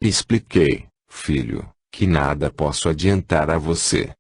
Expliquei, filho, que nada posso adiantar a você.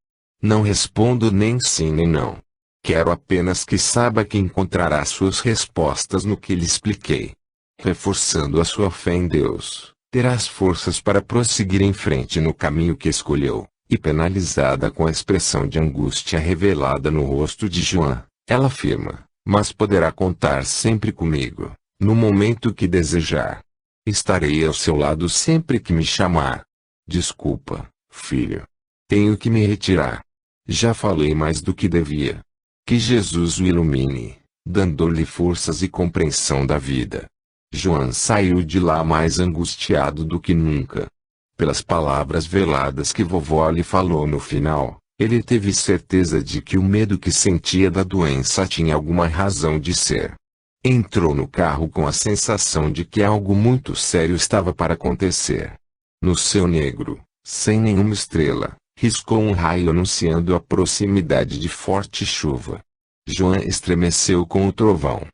Não respondo nem sim nem não. Quero apenas que saiba que encontrará suas respostas no que lhe expliquei. Reforçando a sua fé em Deus, terás forças para prosseguir em frente no caminho que escolheu. E penalizada com a expressão de angústia revelada no rosto de João, ela afirma, mas poderá contar sempre comigo, no momento que desejar. Estarei ao seu lado sempre que me chamar. Desculpa, filho. Tenho que me retirar. Já falei mais do que devia. Que Jesus o ilumine, dando-lhe forças e compreensão da vida. João saiu de lá mais angustiado do que nunca. Pelas palavras veladas que vovó lhe falou no final, ele teve certeza de que o medo que sentia da doença tinha alguma razão de ser. Entrou no carro com a sensação de que algo muito sério estava para acontecer. No céu negro, sem nenhuma estrela, riscou um raio anunciando a proximidade de forte chuva. João estremeceu com o trovão.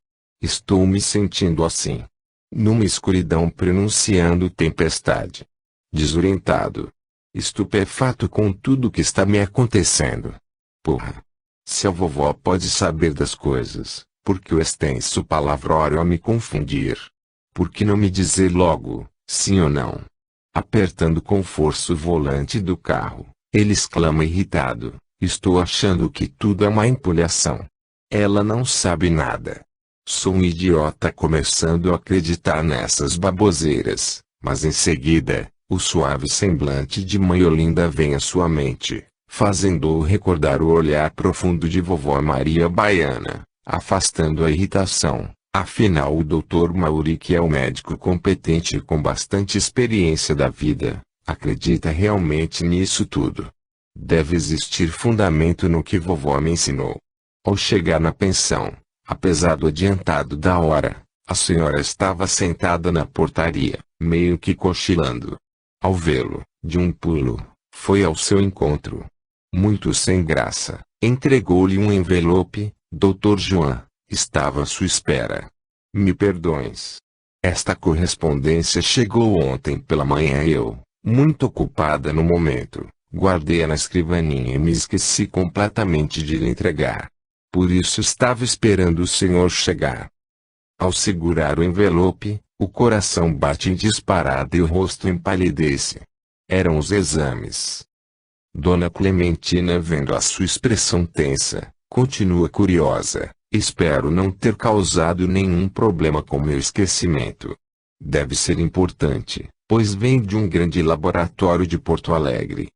Estou me sentindo assim. Numa escuridão pronunciando tempestade. Desorientado. Estupefato com tudo que está me acontecendo. Porra! Se a vovó pode saber das coisas, por que o extenso palavrório a me confundir? Por que não me dizer logo, sim ou não? Apertando com força o volante do carro, ele exclama irritado, estou achando que tudo é uma empolhação. Ela não sabe nada. Sou um idiota começando a acreditar nessas baboseiras, mas em seguida, o suave semblante de mãe Olinda vem à sua mente, fazendo-o recordar o olhar profundo de vovó Maria Baiana, afastando a irritação. Afinal o Dr. Mauri, que é o médico competente e com bastante experiência da vida, acredita realmente nisso tudo. Deve existir fundamento no que vovó me ensinou. Ao chegar na pensão, apesar do adiantado da hora, a senhora estava sentada na portaria, meio que cochilando. Ao vê-lo, de um pulo, foi ao seu encontro. Muito sem graça, entregou-lhe um envelope. Dr. João, estava à sua espera. Me perdoes. Esta correspondência chegou ontem pela manhã e eu, muito ocupada no momento, guardei-a na escrivaninha e me esqueci completamente de lhe entregar. Por isso estava esperando o senhor chegar. Ao segurar o envelope, o coração bate em disparada e o rosto empalidece. Eram os exames. Dona Clementina, vendo a sua expressão tensa, continua curiosa. Espero não ter causado nenhum problema com meu esquecimento. Deve ser importante, pois vem de um grande laboratório de Porto Alegre.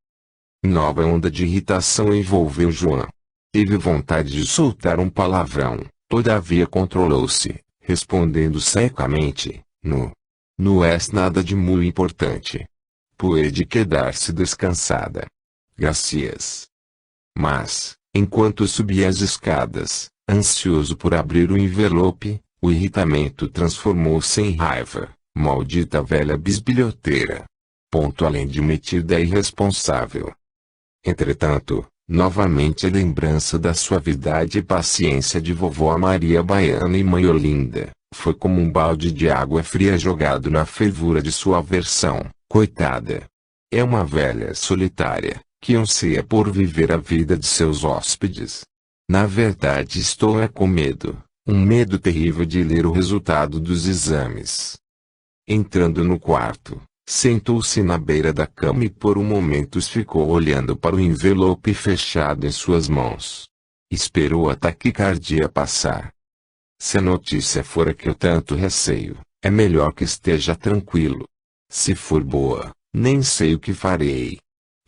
Nova onda de irritação envolveu João. Teve vontade de soltar um palavrão, todavia controlou-se, respondendo secamente, não é nada de muito importante. Pode quedar-se descansada. Gracias. Mas, enquanto subia as escadas, ansioso por abrir o envelope, o irritamento transformou-se em raiva. Maldita velha bisbilhoteira. Ponto além de metida e irresponsável. Entretanto, novamente a lembrança da suavidade e paciência de vovó Maria Baiana e mãe Olinda, foi como um balde de água fria jogado na fervura de sua aversão. Coitada. É uma velha solitária, que anseia por viver a vida de seus hóspedes. Na verdade estou com medo, um medo terrível de ler o resultado dos exames. Entrando no quarto, sentou-se na beira da cama e por um momento ficou olhando para o envelope fechado em suas mãos. Esperou a taquicardia passar. Se a notícia for a que eu tanto receio, é melhor que esteja tranquilo. Se for boa, nem sei o que farei.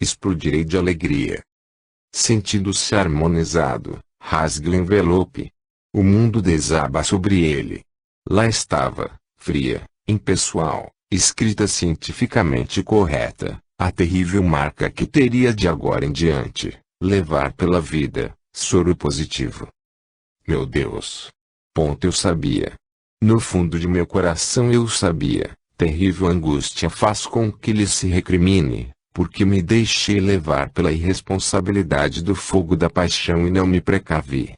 Explodirei de alegria. Sentindo-se harmonizado, rasga o envelope. O mundo desaba sobre ele. Lá estava, fria, impessoal, escrita cientificamente correta, a terrível marca que teria de agora em diante, levar pela vida, soro positivo. Meu Deus! Ponto, eu sabia. No fundo de meu coração eu sabia. Terrível angústia faz com que lhe se recrimine, porque me deixei levar pela irresponsabilidade do fogo da paixão e não me precavi.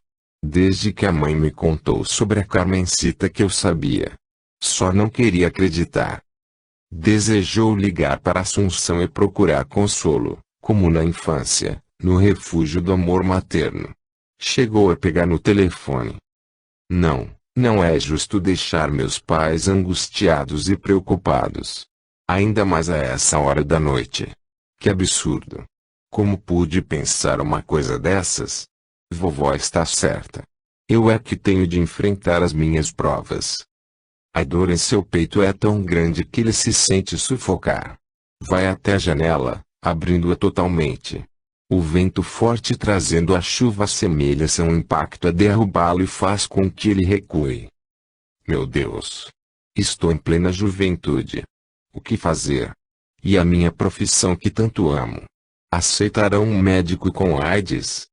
Desde que a mãe me contou sobre a Carmencita que eu sabia. Só não queria acreditar. Desejou ligar para Assunção e procurar consolo, como na infância, no refúgio do amor materno. Chegou a pegar no telefone. Não, não é justo deixar meus pais angustiados e preocupados. Ainda mais a essa hora da noite. Que absurdo. Como pude pensar uma coisa dessas? Vovó está certa. Eu é que tenho de enfrentar as minhas provas. A dor em seu peito é tão grande que ele se sente sufocar. Vai até a janela, abrindo-a totalmente. O vento forte trazendo a chuva assemelha-se a um impacto a derrubá-lo e faz com que ele recue. Meu Deus! Estou em plena juventude. O que fazer? E a minha profissão que tanto amo? Aceitarão um médico com AIDS?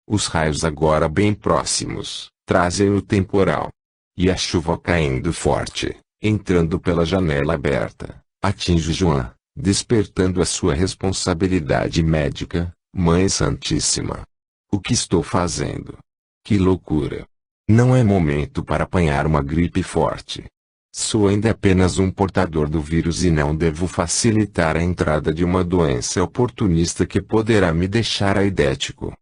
Os raios agora bem próximos, trazem o temporal. E a chuva caindo forte, entrando pela janela aberta, atinge João, despertando a sua responsabilidade médica. Mãe Santíssima! O que estou fazendo? Que loucura! Não é momento para apanhar uma gripe forte. Sou ainda apenas um portador do vírus e não devo facilitar a entrada de uma doença oportunista que poderá me deixar aidético.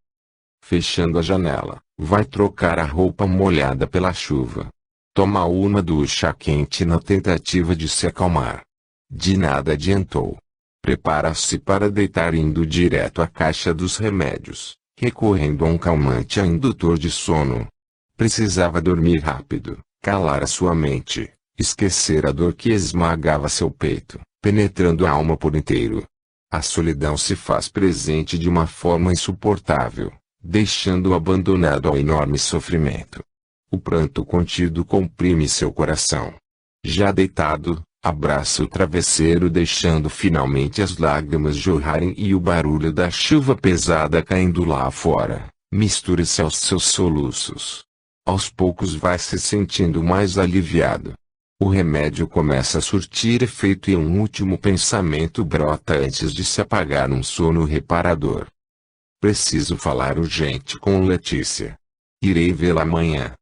Fechando a janela, vai trocar a roupa molhada pela chuva. Toma uma ducha quente na tentativa de se acalmar. De nada adiantou. Prepara-se para deitar indo direto à caixa dos remédios, recorrendo a um calmante a indutor de sono. Precisava dormir rápido, calar a sua mente, esquecer a dor que esmagava seu peito, penetrando a alma por inteiro. A solidão se faz presente de uma forma insuportável, deixando-o abandonado ao enorme sofrimento. O pranto contido comprime seu coração. Já deitado, abraça o travesseiro deixando finalmente as lágrimas jorrarem e o barulho da chuva pesada caindo lá fora, mistura-se aos seus soluços. Aos poucos vai se sentindo mais aliviado. O remédio começa a surtir efeito e um último pensamento brota antes de se apagar num sono reparador. Preciso falar urgente com Letícia. Irei vê-la amanhã.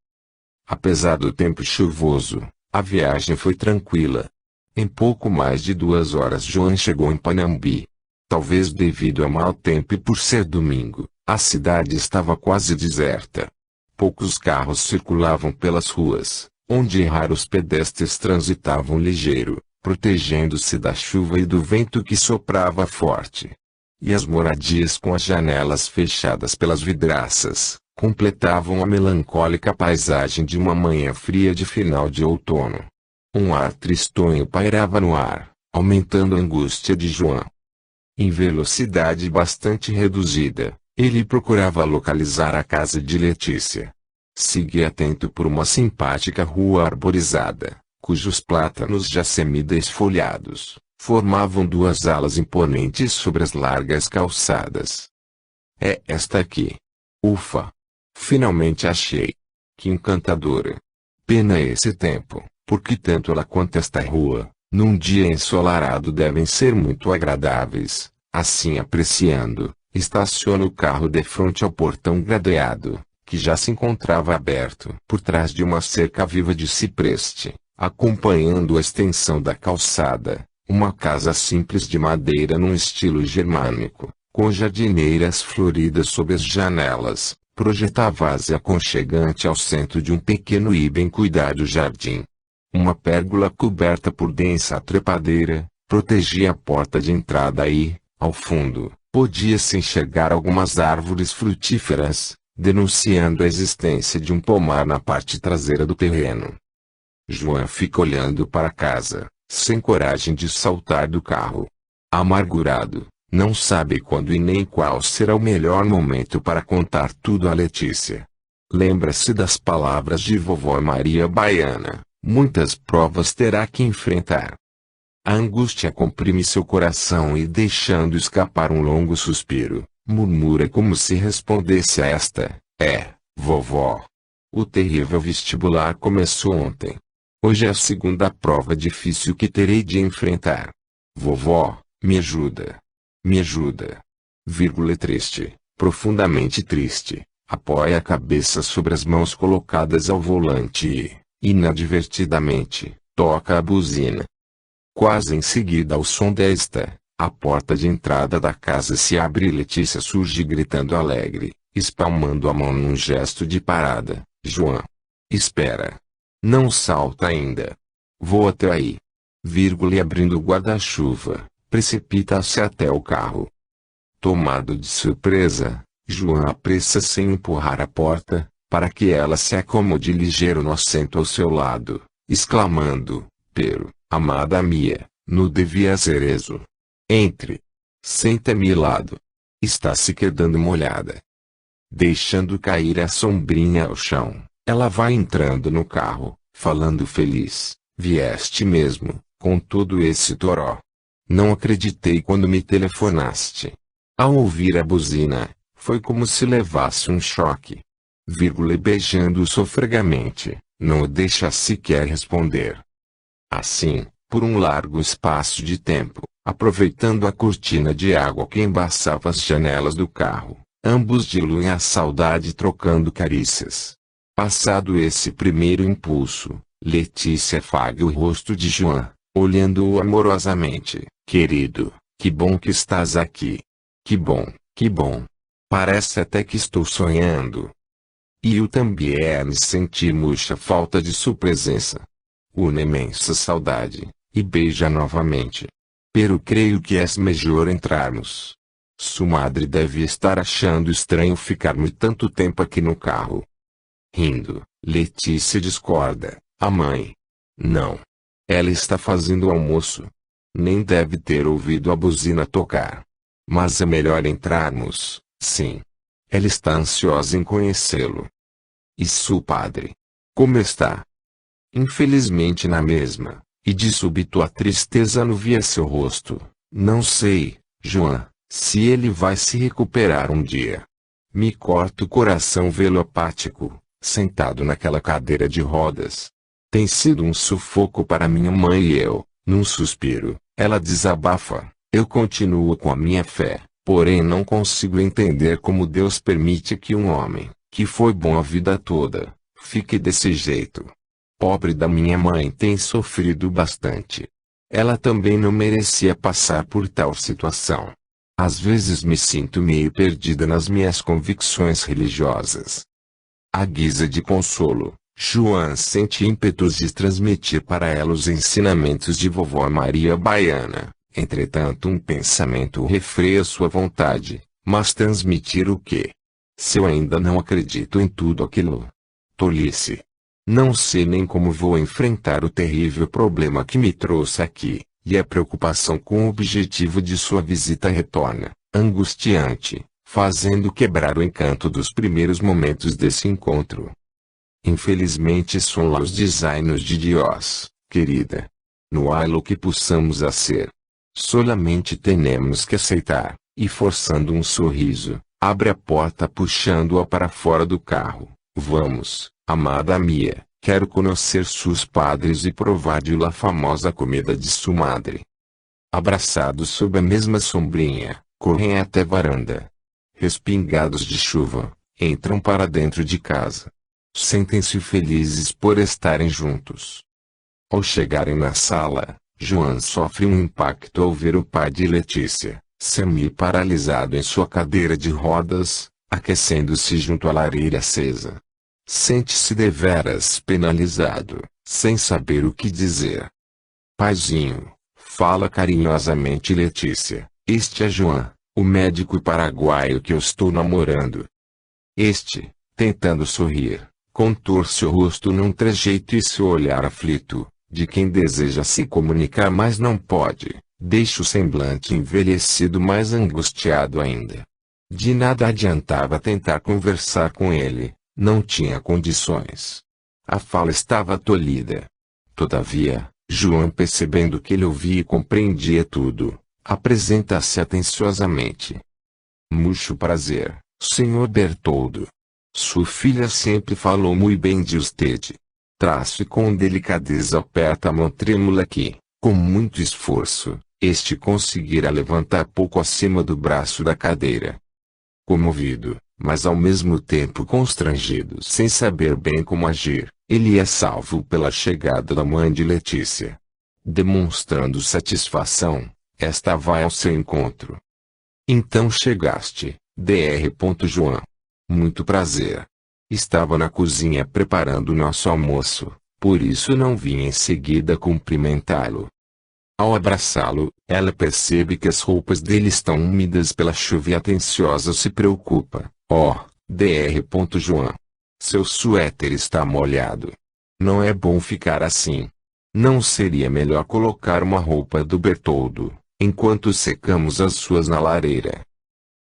Apesar do tempo chuvoso, a viagem foi tranquila. Em pouco mais de 2 horas João chegou em Panambi. Talvez devido ao mau tempo e por ser domingo, a cidade estava quase deserta. Poucos carros circulavam pelas ruas, onde raros pedestres transitavam ligeiro, protegendo-se da chuva e do vento que soprava forte. E as moradias com as janelas fechadas pelas vidraças, completavam a melancólica paisagem de uma manhã fria de final de outono. Um ar tristonho pairava no ar, aumentando a angústia de João. Em velocidade bastante reduzida, ele procurava localizar a casa de Letícia. Seguia atento por uma simpática rua arborizada, cujos plátanos já semi-desfolhados, formavam 2 alas imponentes sobre as largas calçadas. É esta aqui. Ufa! Finalmente achei. Que encantadora! Pena esse tempo, porque tanto ela quanto esta rua, num dia ensolarado devem ser muito agradáveis. Assim apreciando, estaciona o carro defronte ao portão gradeado, que já se encontrava aberto por trás de uma cerca viva de cipreste, acompanhando a extensão da calçada, uma casa simples de madeira num estilo germânico, com jardineiras floridas sob as janelas, projetava-se aconchegante ao centro de um pequeno e bem cuidado jardim. Uma pérgola coberta por densa trepadeira, protegia a porta de entrada e, ao fundo, podia-se enxergar algumas árvores frutíferas, denunciando a existência de um pomar na parte traseira do terreno. João fica olhando para a casa, sem coragem de saltar do carro. Amargurado, não sabe quando e nem qual será o melhor momento para contar tudo a Letícia. Lembra-se das palavras de vovó Maria Baiana, muitas provas terá que enfrentar. A angústia comprime seu coração e deixando escapar um longo suspiro, murmura como se respondesse a esta: vovó. O terrível vestibular começou ontem. Hoje é a segunda prova difícil que terei de enfrentar. Vovó, me ajuda. Me ajuda. Triste, profundamente triste, apoia a cabeça sobre as mãos colocadas ao volante e, inadvertidamente, toca a buzina. Quase em seguida ao som desta, a porta de entrada da casa se abre e Letícia surge gritando alegre, espalmando a mão num gesto de parada. João. Espera. Não salta ainda. Vou até aí. E abrindo o guarda-chuva, precipita-se até o carro. Tomado de surpresa, João apressa-se em empurrar a porta, para que ela se acomode ligeiro no assento ao seu lado, exclamando: Pero, amada minha, não devia ser isso. Entre. Senta-me lado. Está se quedando molhada. Deixando cair a sombrinha ao chão, ela vai entrando no carro, falando feliz: Vieste mesmo, com todo esse toró. Não acreditei quando me telefonaste. Ao ouvir a buzina, foi como se levasse um choque. Beijando-o sofregamente, não o deixa sequer responder. Assim, por um largo espaço de tempo, aproveitando a cortina de água que embaçava as janelas do carro, ambos diluem a saudade trocando carícias. Passado esse primeiro impulso, Letícia afaga o rosto de João, olhando-o amorosamente. Querido, que bom que estás aqui. Que bom, que bom. Parece até que estou sonhando. E eu também me senti muita falta de sua presença. Uma imensa saudade, e beija novamente. Pero creio que é melhor entrarmos. Sua madre deve estar achando estranho ficarmos tanto tempo aqui no carro. Rindo, Letícia discorda. A mãe. Não. Ela está fazendo o almoço. Nem deve ter ouvido a buzina tocar. Mas é melhor entrarmos, sim. Ela está ansiosa em conhecê-lo. E seu padre? Como está? Infelizmente na mesma, e de súbito a tristeza aluvia seu rosto. Não sei, João, se ele vai se recuperar um dia. Me corta o coração vê-lo apático, sentado naquela cadeira de rodas. Tem sido um sufoco para minha mãe e eu. Num suspiro, ela desabafa. Eu continuo com a minha fé, porém não consigo entender como Deus permite que um homem, que foi bom a vida toda, fique desse jeito. Pobre da minha mãe tem sofrido bastante. Ela também não merecia passar por tal situação. Às vezes me sinto meio perdida nas minhas convicções religiosas. À guisa de consolo, João sente ímpetos de transmitir para ela os ensinamentos de vovó Maria Baiana. Entretanto um pensamento refreia sua vontade. Mas transmitir o quê? Se eu ainda não acredito em tudo aquilo. Tolice. Não sei nem como vou enfrentar o terrível problema que me trouxe aqui, e a preocupação com o objetivo de sua visita retorna, angustiante, fazendo quebrar o encanto dos primeiros momentos desse encontro. Infelizmente são lá os designos de Deus, querida. Não há o que possamos ser. Solamente temos que aceitar, e forçando um sorriso, abre a porta puxando-a para fora do carro. Vamos, amada minha, quero conhecer seus padres e provar de lá famosa comida de sua madre. Abraçados sob a mesma sombrinha, correm até a varanda. Respingados de chuva, entram para dentro de casa. Sentem-se felizes por estarem juntos. Ao chegarem na sala, João sofre um impacto ao ver o pai de Letícia, semi-paralisado em sua cadeira de rodas, aquecendo-se junto à lareira acesa. Sente-se deveras penalizado, sem saber o que dizer. Paizinho, fala carinhosamente Letícia, este é João, o médico paraguaio que eu estou namorando. Este, tentando sorrir, contorce o rosto num trejeito e seu olhar aflito, de quem deseja se comunicar mas não pode, deixa o semblante envelhecido mais angustiado ainda. De nada adiantava tentar conversar com ele, não tinha condições. A fala estava tolhida. Todavia, João, percebendo que ele ouvia e compreendia tudo, apresenta-se atenciosamente. Muito prazer, Sr. Bertoldo. Sua filha sempre falou muito bem de usted. Traço e com delicadeza aperta a mão trêmula que, com muito esforço, este conseguirá levantar pouco acima do braço da cadeira. Comovido, mas ao mesmo tempo constrangido sem saber bem como agir, ele é salvo pela chegada da mãe de Letícia. demonstrando satisfação. Esta vai ao seu encontro. Então chegaste, Dr. João. Muito prazer. Estava na cozinha preparando nosso almoço, por isso não vim em seguida cumprimentá-lo. Ao abraçá-lo, ela percebe que as roupas dele estão úmidas pela chuva e atenciosa se preocupa. Oh, Dr. João. Seu suéter está molhado. Não é bom ficar assim. Não seria melhor colocar uma roupa do Bertoldo, enquanto secamos as suas na lareira?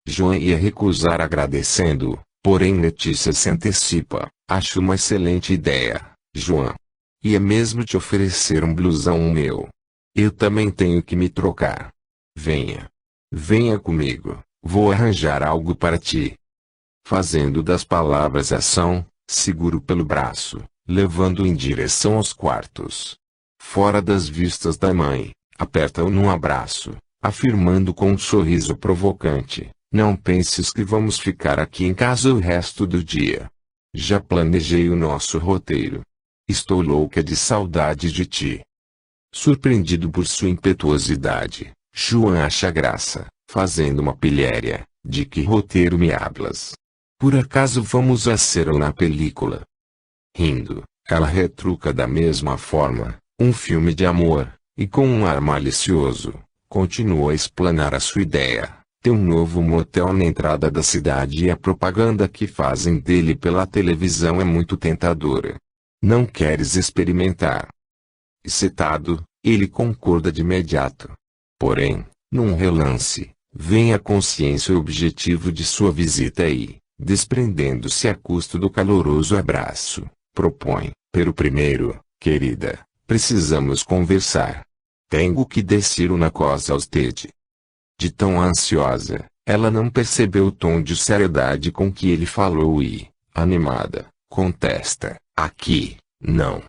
João ia recusar agradecendo, porém Letícia se antecipa. Acho uma excelente ideia, João. Ia mesmo te oferecer um blusão meu. Eu também tenho que me trocar. Venha. Venha comigo, vou arranjar algo para ti. Fazendo das palavras ação, seguro pelo braço, levando-o em direção aos quartos. Fora das vistas da mãe, aperta-o num abraço, afirmando com um sorriso provocante: não penses que vamos ficar aqui em casa o resto do dia. Já planejei o nosso roteiro. Estou louca de saudade de ti. Surpreendido por sua impetuosidade, João acha graça, fazendo uma pilhéria: de que roteiro me hablas? Por acaso vamos fazer na película? Rindo, ela retruca da mesma forma: um filme de amor, e com um ar malicioso, continua a explanar a sua ideia. Tem um novo motel na entrada da cidade e a propaganda que fazem dele pela televisão é muito tentadora. Não queres experimentar? Excitado, ele concorda de imediato. Porém, num relance, vem a consciência e o objetivo de sua visita e, desprendendo-se a custo do caloroso abraço, propõe: pero primeiro, querida, precisamos conversar. Tenho que dizer uma coisa a você. De tão ansiosa, ela não percebeu o tom de seriedade com que ele falou e, animada, contesta: aqui, não.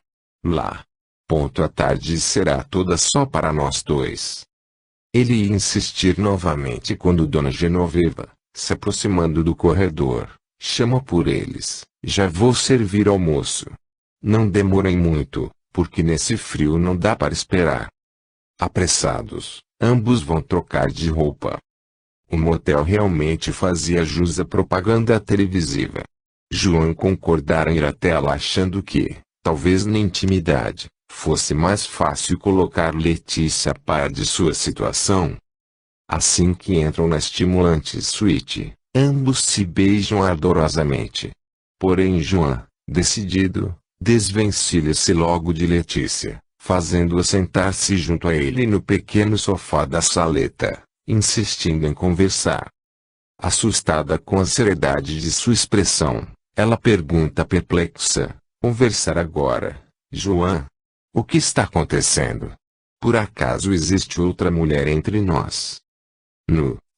Lá. A tarde será toda só para nós dois. Ele ia insistir novamente quando Dona Genoveva, se aproximando do corredor, chama por eles: já vou servir almoço. Não demorem muito, porque nesse frio não dá para esperar. Apressados, ambos vão trocar de roupa. O motel realmente fazia jus à propaganda televisiva. João concordara em ir até lá achando que, talvez na intimidade, fosse mais fácil colocar Letícia a par de sua situação. Assim que entram na estimulante suíte, ambos se beijam ardorosamente. Porém João, decidido, desvencilha-se logo de Letícia, fazendo-a sentar-se junto a ele no pequeno sofá da saleta, insistindo em conversar. Assustada com a seriedade de sua expressão, ela pergunta perplexa: conversar agora, João? O que está acontecendo? Por acaso existe outra mulher entre nós?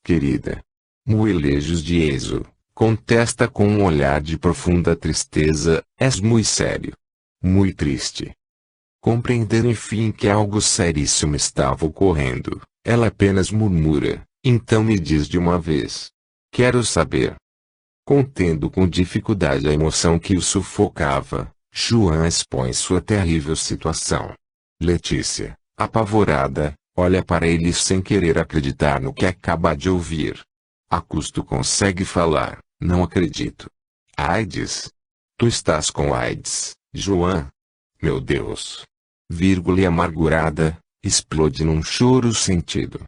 Querida. Muelejos de Ezo, contesta com um olhar de profunda tristeza: és muito sério. Muito triste. Compreender enfim que algo seríssimo estava ocorrendo, ela apenas murmura: então me diz de uma vez. Quero saber. Contendo com dificuldade a emoção que o sufocava, João expõe sua terrível situação. Letícia, apavorada, olha para ele sem querer acreditar no que acaba de ouvir. A custo consegue falar: não acredito. AIDS? Tu estás com AIDS, João? Meu Deus! E amargurada, explode num choro sentido.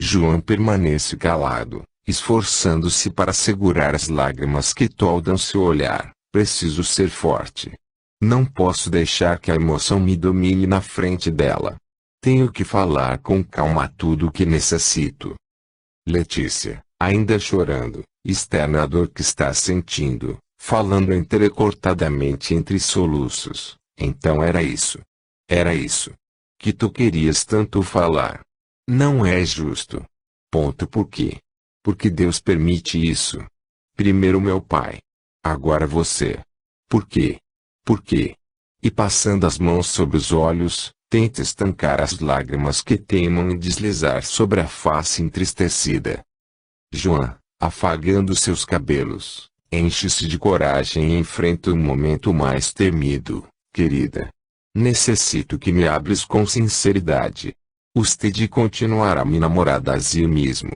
João permanece calado, esforçando-se para segurar as lágrimas que toldam seu olhar. Preciso ser forte. Não posso deixar que a emoção me domine na frente dela. Tenho que falar com calma tudo o que necessito. Letícia, ainda chorando, externa a dor que está sentindo, falando entrecortadamente entre soluços. Então era isso. Era isso. Que tu querias tanto falar. Não é justo. Por quê? Porque Deus permite isso. Primeiro meu pai. Agora você. Por quê? Por quê? E passando as mãos sobre os olhos, tenta estancar as lágrimas que teimam em deslizar sobre a face entristecida. João, afagando seus cabelos, enche-se de coragem e enfrenta o momento mais temido. Querida. Necessito que me hables com sinceridade. Usted continuará me namorar assim mesmo.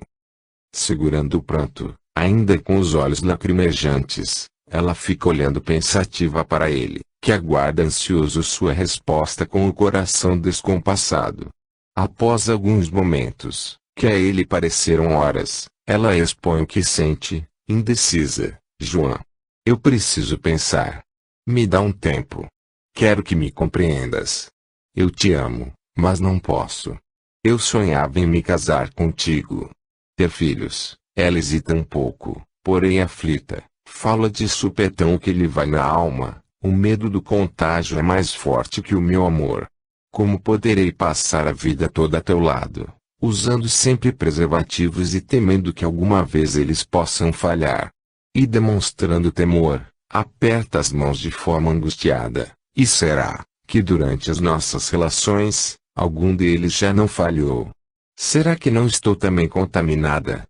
Segurando o pranto, ainda com os olhos lacrimejantes, ela fica olhando pensativa para ele, que aguarda ansioso sua resposta com o coração descompassado. Após alguns momentos, que a ele pareceram horas, ela expõe o que sente, indecisa. João, eu preciso pensar. Me dá um tempo. Quero que me compreendas. Eu te amo, mas não posso. Eu sonhava em me casar contigo. Ter filhos. Ela hesita um pouco, porém aflita. Fala de supetão que lhe vai na alma. O medo do contágio é mais forte que o meu amor. Como poderei passar a vida toda a teu lado, usando sempre preservativos e temendo que alguma vez eles possam falhar? E demonstrando temor, aperta as mãos de forma angustiada. E será que durante as nossas relações, algum deles já não falhou? Será que não estou também contaminada?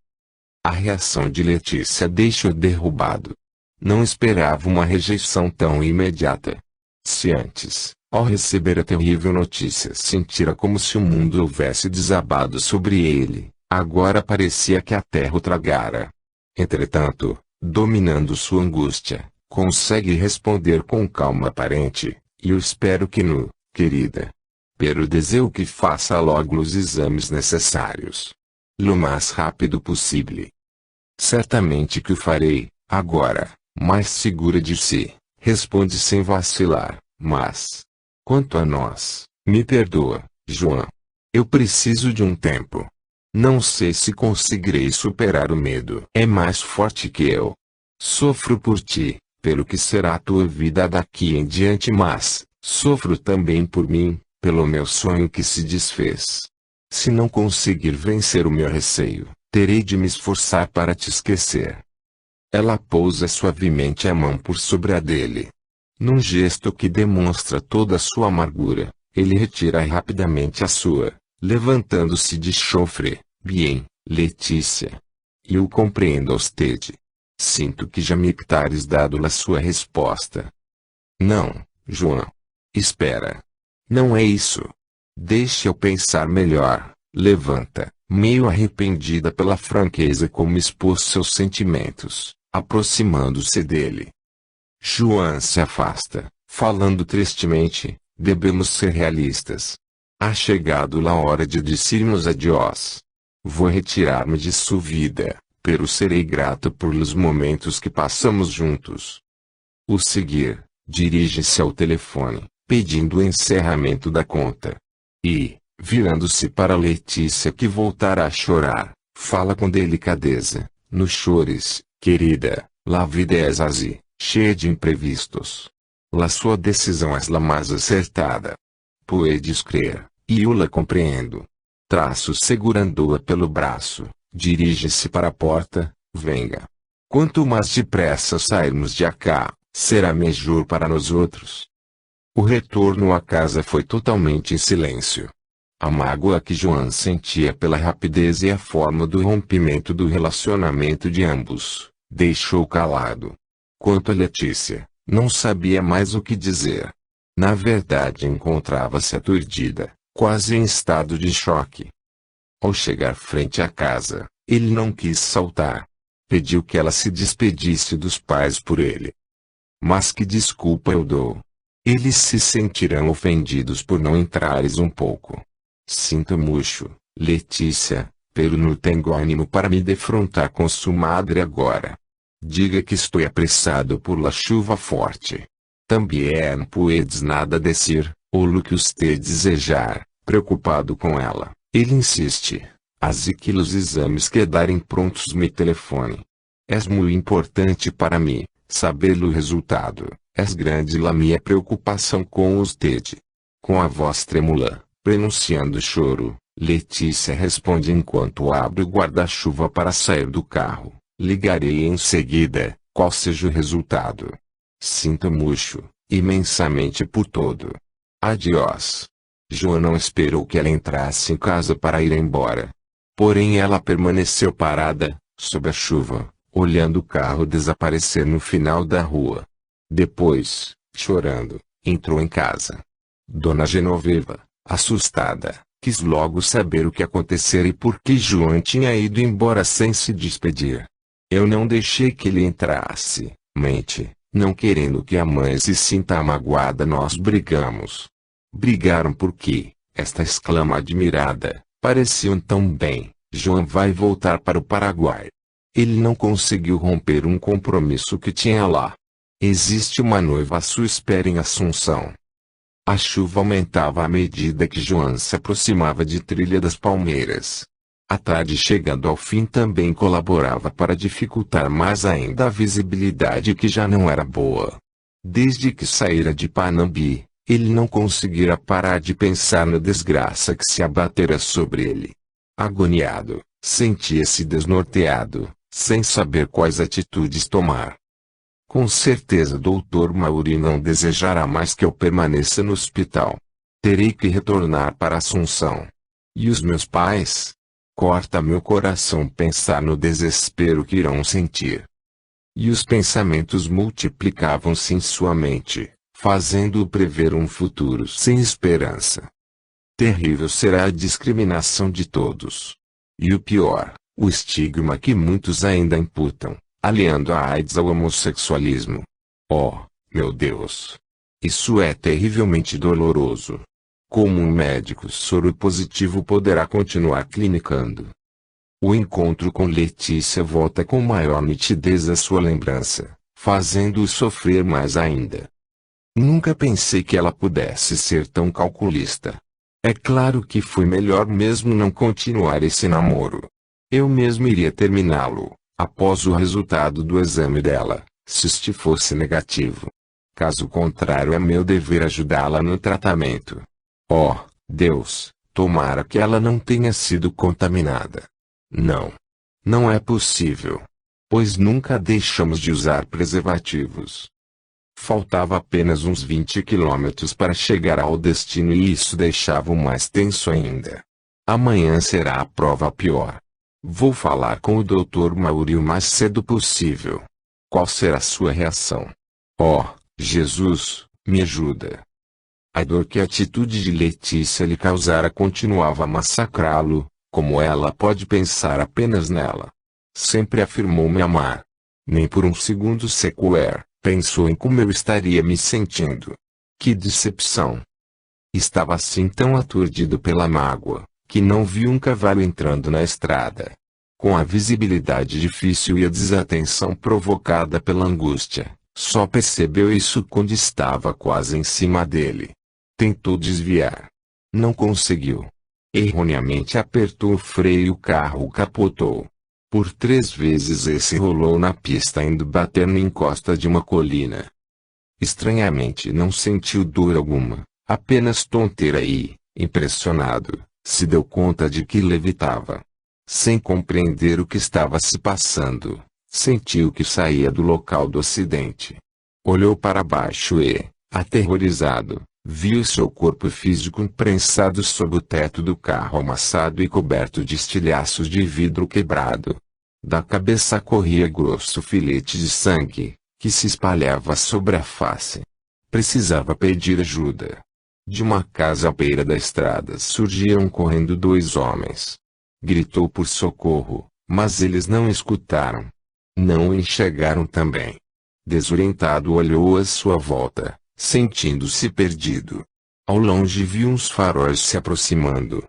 A reação de Letícia deixa-o derrubado. Não esperava uma rejeição tão imediata. Se antes, ao receber a terrível notícia, sentira como se o mundo houvesse desabado sobre ele, agora parecia que a terra o tragara. Entretanto, dominando sua angústia, consegue responder com calma aparente: eu espero que no, querida. Pero desejo que faça logo os exames necessários. Lo mais rápido possível. Certamente que o farei, agora, mais segura de si, responde sem vacilar, mas, quanto a nós, me perdoa, João. Eu preciso de um tempo. Não sei se conseguirei superar o medo. É mais forte que eu. Sofro por ti, pelo que será a tua vida daqui em diante, mas, sofro também por mim, pelo meu sonho que se desfez. Se não conseguir vencer o meu receio, terei de me esforçar para te esquecer. Ela pousa suavemente a mão por sobre a dele. Num gesto que demonstra toda a sua amargura, ele retira rapidamente a sua, levantando-se de chofre. Bien, Letícia. Eu compreendo usted. Sinto que já me estares dado a sua resposta. Não, João. Espera. Não é isso. Deixe eu pensar melhor. Levanta, meio arrependida pela franqueza como expôs seus sentimentos, aproximando-se dele. João se afasta, falando tristemente: devemos ser realistas. Ha chegado a hora de dizermos adiós. Vou retirar-me de sua vida, pero serei grata por os momentos que passamos juntos. O seguir, dirige-se ao telefone, pedindo o encerramento da conta. E, virando-se para Letícia, que voltara a chorar, fala com delicadeza: no chores, querida, la vida é assim, cheia de imprevistos. La sua decisão é la mais acertada. Puedes crer, e eu la compreendo. Traço segurando-a pelo braço, dirige-se para a porta: venga. Quanto mais depressa sairmos de cá, será melhor para nós outros. O retorno à casa foi totalmente em silêncio. A mágoa que João sentia pela rapidez e a forma do rompimento do relacionamento de ambos, deixou calado. Quanto a Letícia, não sabia mais o que dizer. Na verdade, encontrava-se aturdida, quase em estado de choque. Ao chegar frente à casa, ele não quis saltar. Pediu que ela se despedisse dos pais por ele. Mas que desculpa eu dou? Eles se sentirão ofendidos por não entrares um pouco. Sinto muito, Letícia, pero não tenho ânimo para me defrontar com sua madre agora. Diga que estou apressado por la chuva forte. Também não puedes nada dizer, ou lo que usted desejar. Preocupado com ela, ele insiste: assim que os exames quedarem prontos me telefone. É muito importante para mim saber o resultado. É grande a minha preocupação com usted. Com a voz trêmula, pronunciando choro, Letícia responde enquanto abre o guarda-chuva para sair do carro: ligarei em seguida, qual seja o resultado. Sinto muito, imensamente por todo. Adiós. João não esperou que ela entrasse em casa para ir embora. Porém ela permaneceu parada, sob a chuva, olhando o carro desaparecer no final da rua. Depois, chorando, entrou em casa. Dona Genoveva, assustada, quis logo saber o que acontecera e por que João tinha ido embora sem se despedir. Eu não deixei que ele entrasse, mente, não querendo que a mãe se sinta magoada. Nós brigamos. Brigaram por quê? Esta exclama admirada. Pareciam tão bem. João vai voltar para o Paraguai. Ele não conseguiu romper um compromisso que tinha lá. Existe uma noiva à sua espera em Assunção. A chuva aumentava à medida que João se aproximava de Trilha das Palmeiras. A tarde chegando ao fim também colaborava para dificultar mais ainda a visibilidade que já não era boa. Desde que saíra de Panambi, ele não conseguira parar de pensar na desgraça que se abatera sobre ele. Agoniado, sentia-se desnorteado, sem saber quais atitudes tomar. Com certeza Dr. Mauri não desejará mais que eu permaneça no hospital. Terei que retornar para Assunção. E os meus pais? Corta meu coração pensar no desespero que irão sentir. E os pensamentos multiplicavam-se em sua mente, fazendo-o prever um futuro sem esperança. Terrível será a discriminação de todos. E o pior, o estigma que muitos ainda imputam, aliando a AIDS ao homossexualismo. Oh, meu Deus! Isso é terrivelmente doloroso. Como um médico soropositivo poderá continuar clinicando? O encontro com Letícia volta com maior nitidez à sua lembrança, fazendo-o sofrer mais ainda. Nunca pensei que ela pudesse ser tão calculista. É claro que foi melhor mesmo não continuar esse namoro. Eu mesmo iria terminá-lo, após o resultado do exame dela, se este fosse negativo. Caso contrário, é meu dever ajudá-la no tratamento. Oh, Deus, tomara que ela não tenha sido contaminada. Não. Não é possível. Pois nunca deixamos de usar preservativos. Faltava apenas uns 20 quilômetros para chegar ao destino e isso deixava-o mais tenso ainda. Amanhã será a prova pior. Vou falar com o Dr. Mauri o mais cedo possível. Qual será sua reação? Oh, Jesus, me ajuda. A dor que a atitude de Letícia lhe causara continuava a massacrá-lo. Como ela pode pensar apenas nela? Sempre afirmou me amar. Nem por um segundo sequer pensou em como eu estaria me sentindo. Que decepção! Estava assim tão aturdido pela mágoa, que não viu um cavalo entrando na estrada. Com a visibilidade difícil e a desatenção provocada pela angústia, só percebeu isso quando estava quase em cima dele. Tentou desviar. Não conseguiu. Erroneamente apertou o freio e o carro capotou. Por 3 vezes esse rolou na pista indo bater na encosta de uma colina. Estranhamente não sentiu dor alguma, apenas tonteira e, impressionado, se deu conta de que levitava. Sem compreender o que estava se passando, sentiu que saía do local do acidente. Olhou para baixo e, aterrorizado, viu seu corpo físico imprensado sob o teto do carro amassado e coberto de estilhaços de vidro quebrado. Da cabeça corria grosso filete de sangue, que se espalhava sobre a face. Precisava pedir ajuda. De uma casa à beira da estrada surgiram correndo 2 homens. Gritou por socorro, mas eles não escutaram. Não o enxergaram também. Desorientado olhou à sua volta, sentindo-se perdido. Ao longe viu uns faróis se aproximando.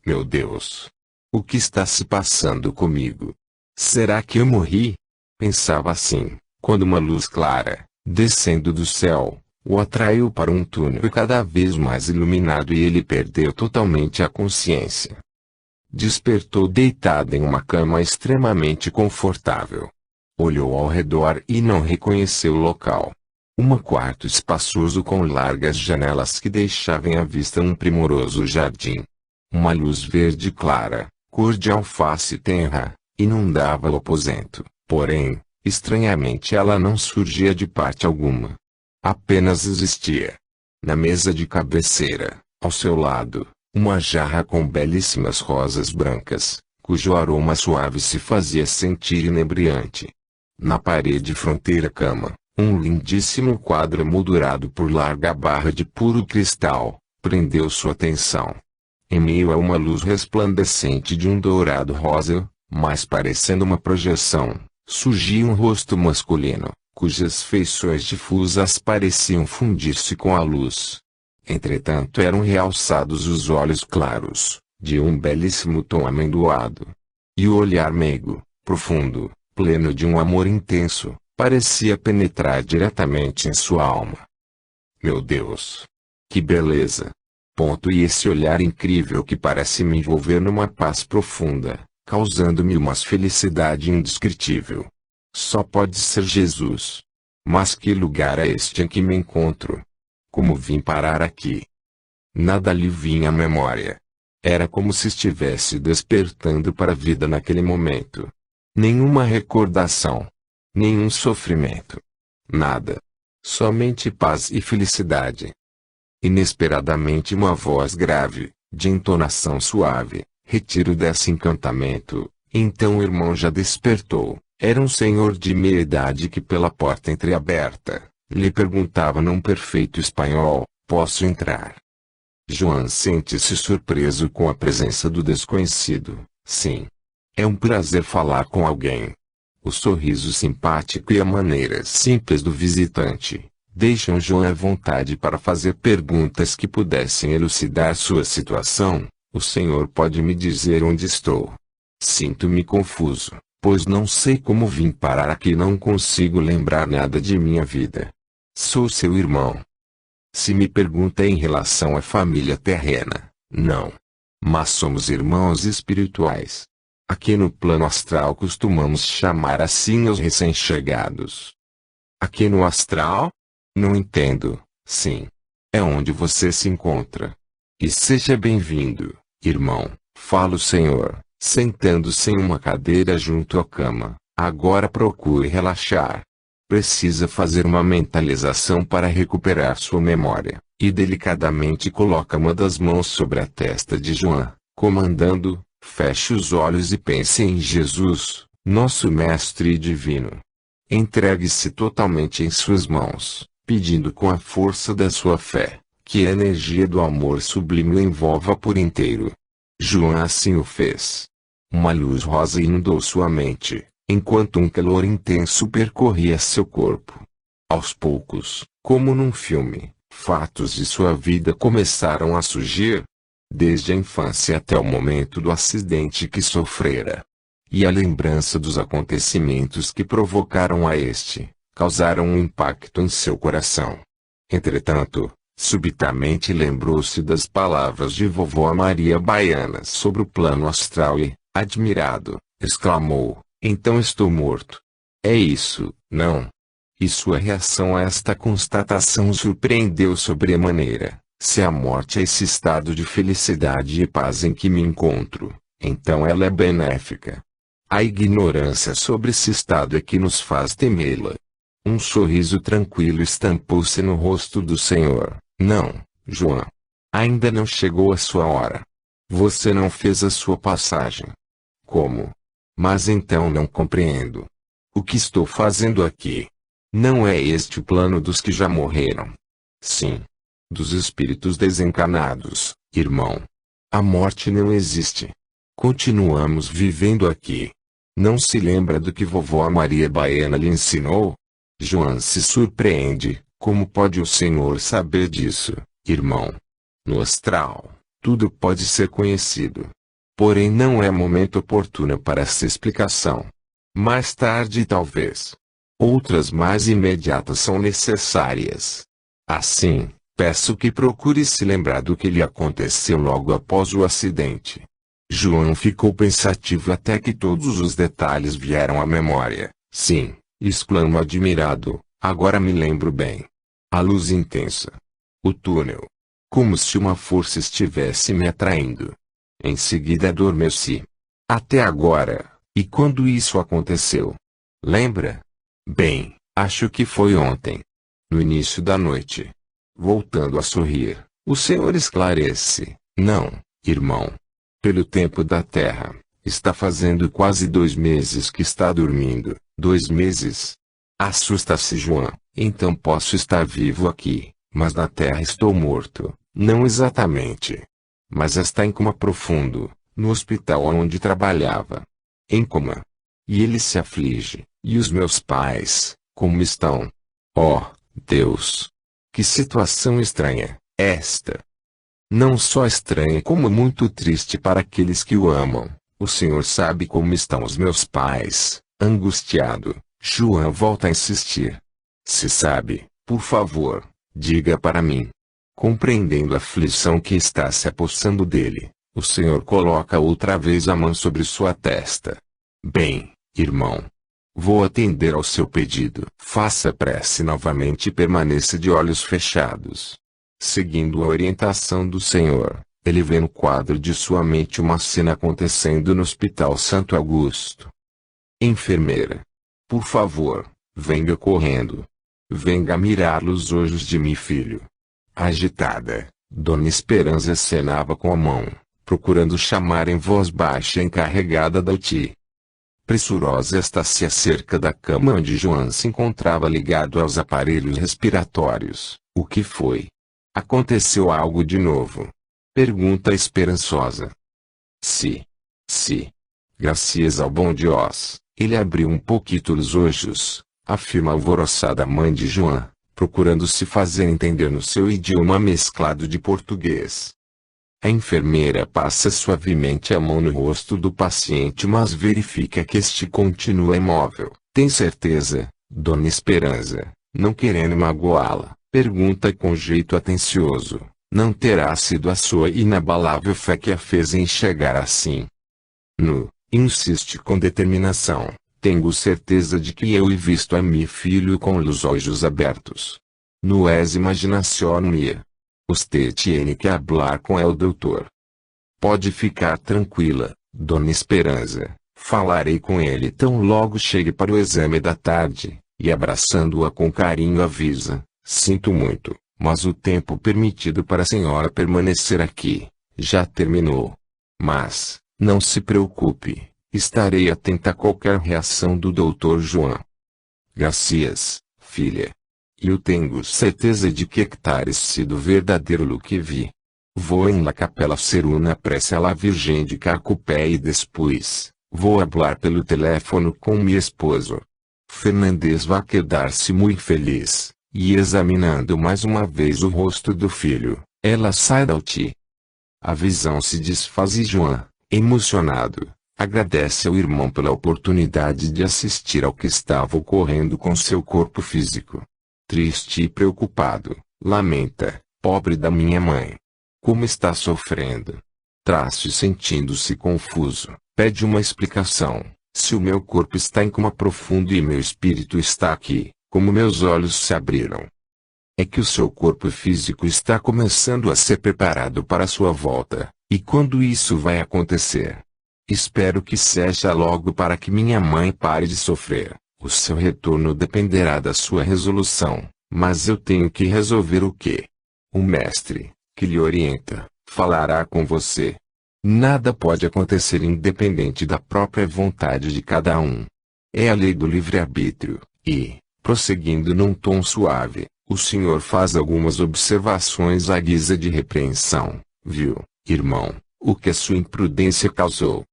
Meu Deus! O que está se passando comigo? Será que eu morri? Pensava assim, quando uma luz clara, descendo do céu, o atraiu para um túnel cada vez mais iluminado e ele perdeu totalmente a consciência. Despertou deitado em uma cama extremamente confortável. Olhou ao redor e não reconheceu o local. Um quarto espaçoso com largas janelas que deixavam à vista um primoroso jardim. Uma luz verde clara, cor de alface tenra, inundava o aposento, porém, estranhamente ela não surgia de parte alguma. Apenas existia. Na mesa de cabeceira, ao seu lado, uma jarra com belíssimas rosas brancas, cujo aroma suave se fazia sentir inebriante. Na parede fronteira cama, um lindíssimo quadro moldurado por larga barra de puro cristal, prendeu sua atenção. Em meio a uma luz resplandecente de um dourado rosa, mas parecendo uma projeção, surgia um rosto masculino, cujas feições difusas pareciam fundir-se com a luz. Entretanto eram realçados os olhos claros, de um belíssimo tom amendoado. E o olhar meigo, profundo, pleno de um amor intenso, parecia penetrar diretamente em sua alma. Meu Deus! Que beleza! E esse olhar incrível que parece me envolver numa paz profunda, causando-me uma felicidade indescritível. Só pode ser Jesus. Mas que lugar é este em que me encontro? Como vim parar aqui? Nada lhe vinha à memória. Era como se estivesse despertando para a vida naquele momento. Nenhuma recordação. Nenhum sofrimento. Nada. Somente paz e felicidade. Inesperadamente uma voz grave, de entonação suave, retiro desse encantamento. Então o irmão já despertou. Era um senhor de meia idade que pela porta entreaberta, lhe perguntava num perfeito espanhol, posso entrar? João sente-se surpreso com a presença do desconhecido. Sim. É um prazer falar com alguém. O sorriso simpático e a maneira simples do visitante deixam João à vontade para fazer perguntas que pudessem elucidar sua situação. O senhor pode me dizer onde estou? Sinto-me confuso, pois não sei como vim parar aqui e não consigo lembrar nada de minha vida. Sou seu irmão. Se me pergunta em relação à família terrena, não. Mas somos irmãos espirituais. Aqui no plano astral costumamos chamar assim os recém-chegados. Aqui no astral? Não entendo. Sim. É onde você se encontra. E seja bem-vindo, irmão, fala o senhor, sentando-se em uma cadeira junto à cama. Agora procure relaxar. Precisa fazer uma mentalização para recuperar sua memória, e delicadamente coloca uma das mãos sobre a testa de João, comandando, feche os olhos e pense em Jesus, nosso Mestre Divino. Entregue-se totalmente em suas mãos, pedindo com a força da sua fé, que a energia do amor sublime o envolva por inteiro. João assim o fez. Uma luz rosa inundou sua mente, enquanto um calor intenso percorria seu corpo. Aos poucos, como num filme, fatos de sua vida começaram a surgir, desde a infância até o momento do acidente que sofrera. E a lembrança dos acontecimentos que provocaram a este, causaram um impacto em seu coração. Entretanto, subitamente lembrou-se das palavras de vovó Maria Baiana sobre o plano astral e, admirado, exclamou, então estou morto. É isso, não? E sua reação a esta constatação surpreendeu sobremaneira. Se a morte é esse estado de felicidade e paz em que me encontro, então ela é benéfica. A ignorância sobre esse estado é que nos faz temê-la. Um sorriso tranquilo estampou-se no rosto do Senhor. Não, João. Ainda não chegou a sua hora. Você não fez a sua passagem. Como? Mas então não compreendo. O que estou fazendo aqui? Não é este o plano dos que já morreram? Sim. Dos espíritos desencarnados, irmão. A morte não existe. Continuamos vivendo aqui. Não se lembra do que vovó Maria Baiana lhe ensinou? João se surpreende, como pode o senhor saber disso, irmão? No astral, tudo pode ser conhecido. Porém não é momento oportuno para essa explicação. Mais tarde talvez. Outras mais imediatas são necessárias. Assim, peço que procure se lembrar do que lhe aconteceu logo após o acidente. João ficou pensativo até que todos os detalhes vieram à memória. Sim, exclamou admirado, agora me lembro bem. A luz intensa. O túnel. Como se uma força estivesse me atraindo. Em seguida adormeci. Até agora, e quando isso aconteceu? Lembra? Bem, acho que foi ontem. No início da noite. Voltando a sorrir, o senhor esclarece. Não, irmão. Pelo tempo da Terra, está fazendo quase 2 meses que está dormindo. 2 meses? Assusta-se João. Então posso estar vivo aqui, mas na Terra estou morto. Não exatamente. Mas está em coma profundo, no hospital onde trabalhava. Em coma. E ele se aflige. E os meus pais, como estão? Oh, Deus! Que situação estranha, esta! Não só estranha como muito triste para aqueles que o amam. O senhor sabe como estão os meus pais. Angustiado, João volta a insistir. Se sabe, por favor, diga para mim. Compreendendo a aflição que está se apossando dele, o senhor coloca outra vez a mão sobre sua testa. Bem, irmão. Vou atender ao seu pedido. Faça prece novamente e permaneça de olhos fechados. Seguindo a orientação do senhor, ele vê no quadro de sua mente uma cena acontecendo no Hospital Santo Augusto. Enfermeira. Por favor, venha correndo. Venha mirar os olhos de meu filho. Agitada, Dona Esperança acenava com a mão, procurando chamar em voz baixa a encarregada da UTI. Pressurosa está-se acerca da cama onde João se encontrava ligado aos aparelhos respiratórios. O que foi? Aconteceu algo de novo? Pergunta esperançosa. Se. Graças ao bom Deus, ele abriu um pouquinho os olhos, afirma a alvoroçada mãe de João, procurando se fazer entender no seu idioma mesclado de português. A enfermeira passa suavemente a mão no rosto do paciente, mas verifica que este continua imóvel. Tem certeza, Dona Esperança? Não querendo magoá-la, pergunta com jeito atencioso. Não terá sido a sua inabalável fé que a fez enxergar assim? Insiste com determinação. Tenho certeza de que eu he visto a meu filho com os olhos abertos. Não é imaginação minha. Você tiene que hablar com el doutor. Pode ficar tranquila, Dona Esperança. Falarei com ele tão logo chegue para o exame da tarde, e abraçando-a com carinho avisa, sinto muito, mas o tempo permitido para a senhora permanecer aqui, já terminou. Mas, não se preocupe, estarei atenta a qualquer reação do Dr. João. Gracias, filha. Eu tenho certeza de que hectares sido verdadeiro lo que vi. Vou em la capela ser una prece a la Virgem de Cacupé e depois, vou hablar pelo telefone com meu esposo. Fernandes vai quedar-se muito feliz, e examinando mais uma vez o rosto do filho, ela sai da UTI. A visão se desfaz e João, emocionado, agradece ao irmão pela oportunidade de assistir ao que estava ocorrendo com seu corpo físico. Triste e preocupado, lamenta, pobre da minha mãe. Como está sofrendo. Traz-se sentindo-se confuso, pede uma explicação. Se o meu corpo está em coma profundo e meu espírito está aqui, como meus olhos se abriram. É que o seu corpo físico está começando a ser preparado para sua volta, e quando isso vai acontecer? Espero que seja logo para que minha mãe pare de sofrer. O seu retorno dependerá da sua resolução, mas eu tenho que resolver o quê? O mestre, que lhe orienta, falará com você. Nada pode acontecer independente da própria vontade de cada um. É a lei do livre-arbítrio, e, prosseguindo num tom suave, o senhor faz algumas observações à guisa de repreensão. Viu, irmão, o que a sua imprudência causou?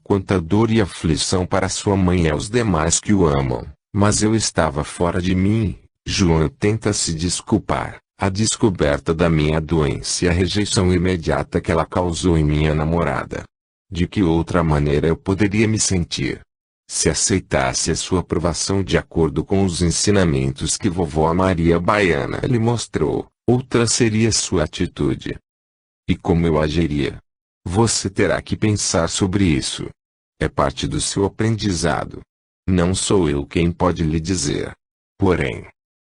Quanta dor e aflição para sua mãe e aos demais que o amam, mas eu estava fora de mim. João tenta se desculpar. A descoberta da minha doença e a rejeição imediata que ela causou em minha namorada. De que outra maneira eu poderia me sentir? Se aceitasse a sua aprovação de acordo com os ensinamentos que vovó Maria Baiana lhe mostrou, outra seria sua atitude. E como eu agiria? Você terá que pensar sobre isso. É parte do seu aprendizado. Não sou eu quem pode lhe dizer. Porém,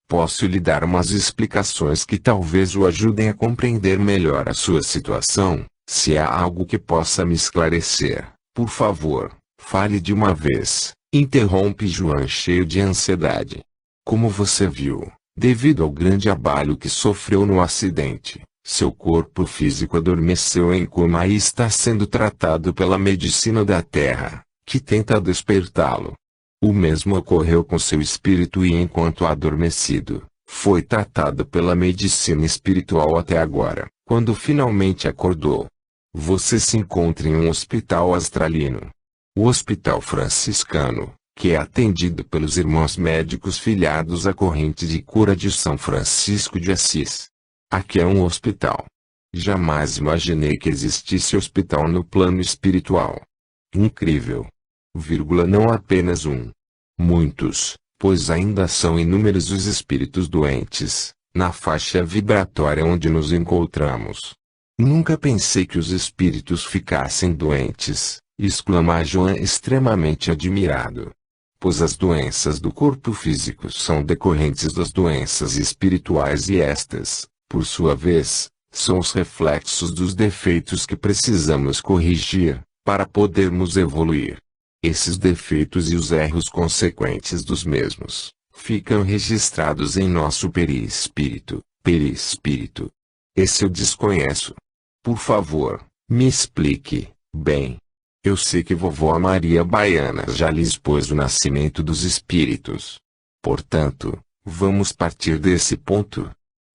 posso lhe dar umas explicações que talvez o ajudem a compreender melhor a sua situação. Se há algo que possa me esclarecer, por favor, fale de uma vez, interrompe João cheio de ansiedade. Como você viu, devido ao grande abalo que sofreu no acidente, seu corpo físico adormeceu em coma e está sendo tratado pela medicina da Terra, que tenta despertá-lo. O mesmo ocorreu com seu espírito e enquanto adormecido, foi tratado pela medicina espiritual até agora, Quando finalmente acordou, você se encontra em um hospital australiano. O Hospital Franciscano, que é atendido pelos irmãos médicos filiados à corrente de cura de São Francisco de Assis. Aqui é um hospital. Jamais imaginei que existisse hospital no plano espiritual. Incrível. Não apenas um. Muitos, pois ainda são inúmeros os espíritos doentes, na faixa vibratória onde nos encontramos. Nunca pensei que os espíritos ficassem doentes, exclama Joan extremamente admirado. Pois as doenças do corpo físico são decorrentes das doenças espirituais e estas, por sua vez, são os reflexos dos defeitos que precisamos corrigir, para podermos evoluir. Esses defeitos e os erros consequentes dos mesmos, ficam registrados em nosso perispírito. Esse eu desconheço. Por favor, me explique, bem. Eu sei que vovó Maria Baiana já lhe expôs o nascimento dos espíritos. Portanto, vamos partir desse ponto.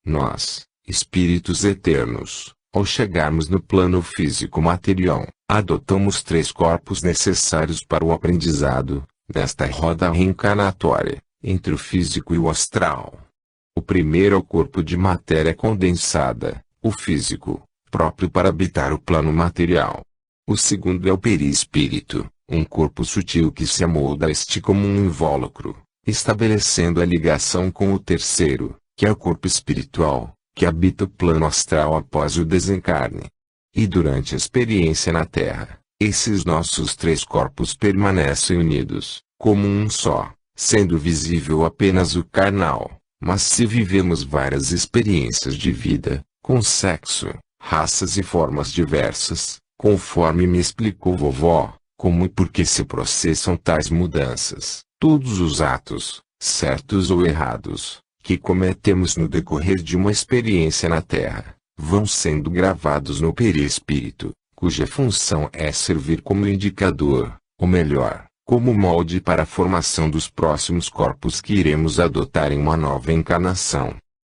Nós, espíritos eternos, ao chegarmos no plano físico material, adotamos 3 corpos necessários para o aprendizado, nesta roda reencarnatória, entre o físico e o astral. O primeiro é o corpo de matéria condensada, o físico, próprio para habitar o plano material. O segundo é o perispírito, um corpo sutil que se amolda a este como um invólucro, estabelecendo a ligação com o terceiro, que é o corpo espiritual, que habita o plano astral após o desencarne. E durante a experiência na Terra, esses nossos 3 corpos permanecem unidos, como um só, sendo visível apenas o carnal. Mas se vivemos várias experiências de vida, com sexo, raças e formas diversas, conforme me explicou vovó, como e por que se processam tais mudanças, todos os atos, certos ou errados, que cometemos no decorrer de uma experiência na Terra, vão sendo gravados no perispírito, cuja função é servir como indicador, ou melhor, como molde para a formação dos próximos corpos que iremos adotar em uma nova encarnação.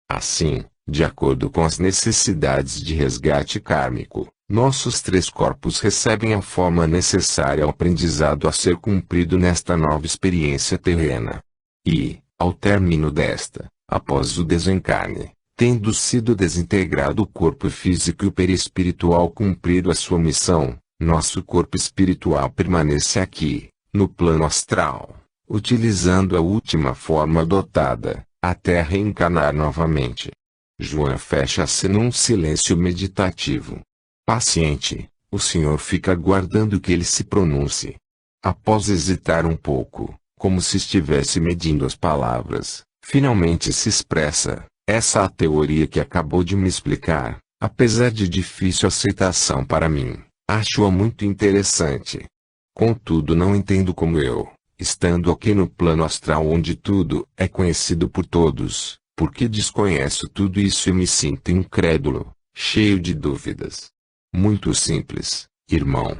Assim, de acordo com as necessidades de resgate kármico, nossos 3 corpos recebem a forma necessária ao aprendizado a ser cumprido nesta nova experiência terrena. E, ao término desta, após o desencarne, tendo sido desintegrado o corpo físico e o perispiritual cumprido a sua missão, nosso corpo espiritual permanece aqui, no plano astral, utilizando a última forma adotada, até reencarnar novamente. Joan fecha-se num silêncio meditativo. Paciente, o senhor fica aguardando que ele se pronuncie. Após hesitar um pouco, como se estivesse medindo as palavras, finalmente se expressa: essa a teoria que acabou de me explicar, apesar de difícil aceitação para mim, acho-a muito interessante. Contudo, não entendo como eu, estando aqui no plano astral onde tudo é conhecido por todos, porque desconheço tudo isso e me sinto incrédulo, cheio de dúvidas. Muito simples, irmão.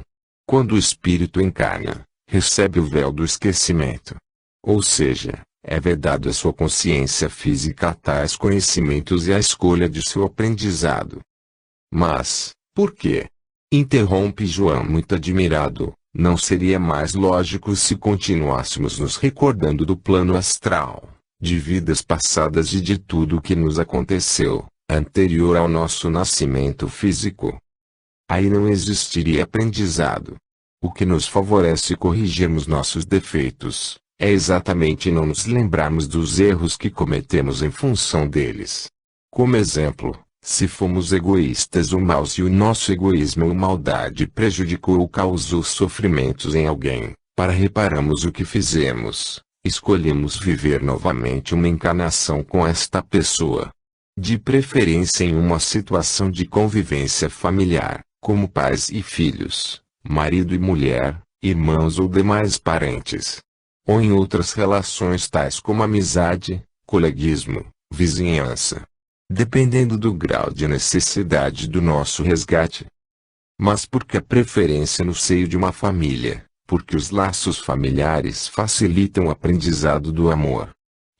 Quando o espírito encarna, recebe o véu do esquecimento. Ou seja, é vedado à sua consciência física a tais conhecimentos e a escolha de seu aprendizado. Mas, por quê? Interrompe João muito admirado. Não seria mais lógico se continuássemos nos recordando do plano astral, de vidas passadas e de tudo o que nos aconteceu, anterior ao nosso nascimento físico? Aí não existiria aprendizado. O que nos favorece corrigirmos nossos defeitos, é exatamente não nos lembrarmos dos erros que cometemos em função deles. Como exemplo, se fomos egoístas ou maus e o nosso egoísmo ou maldade prejudicou ou causou sofrimentos em alguém, para repararmos o que fizemos, escolhemos viver novamente uma encarnação com esta pessoa. De preferência em uma situação de convivência familiar, como pais e filhos, marido e mulher, irmãos ou demais parentes. Ou em outras relações tais como amizade, coleguismo, vizinhança. Dependendo do grau de necessidade do nosso resgate. Mas por que a preferência no seio de uma família? Porque os laços familiares facilitam o aprendizado do amor.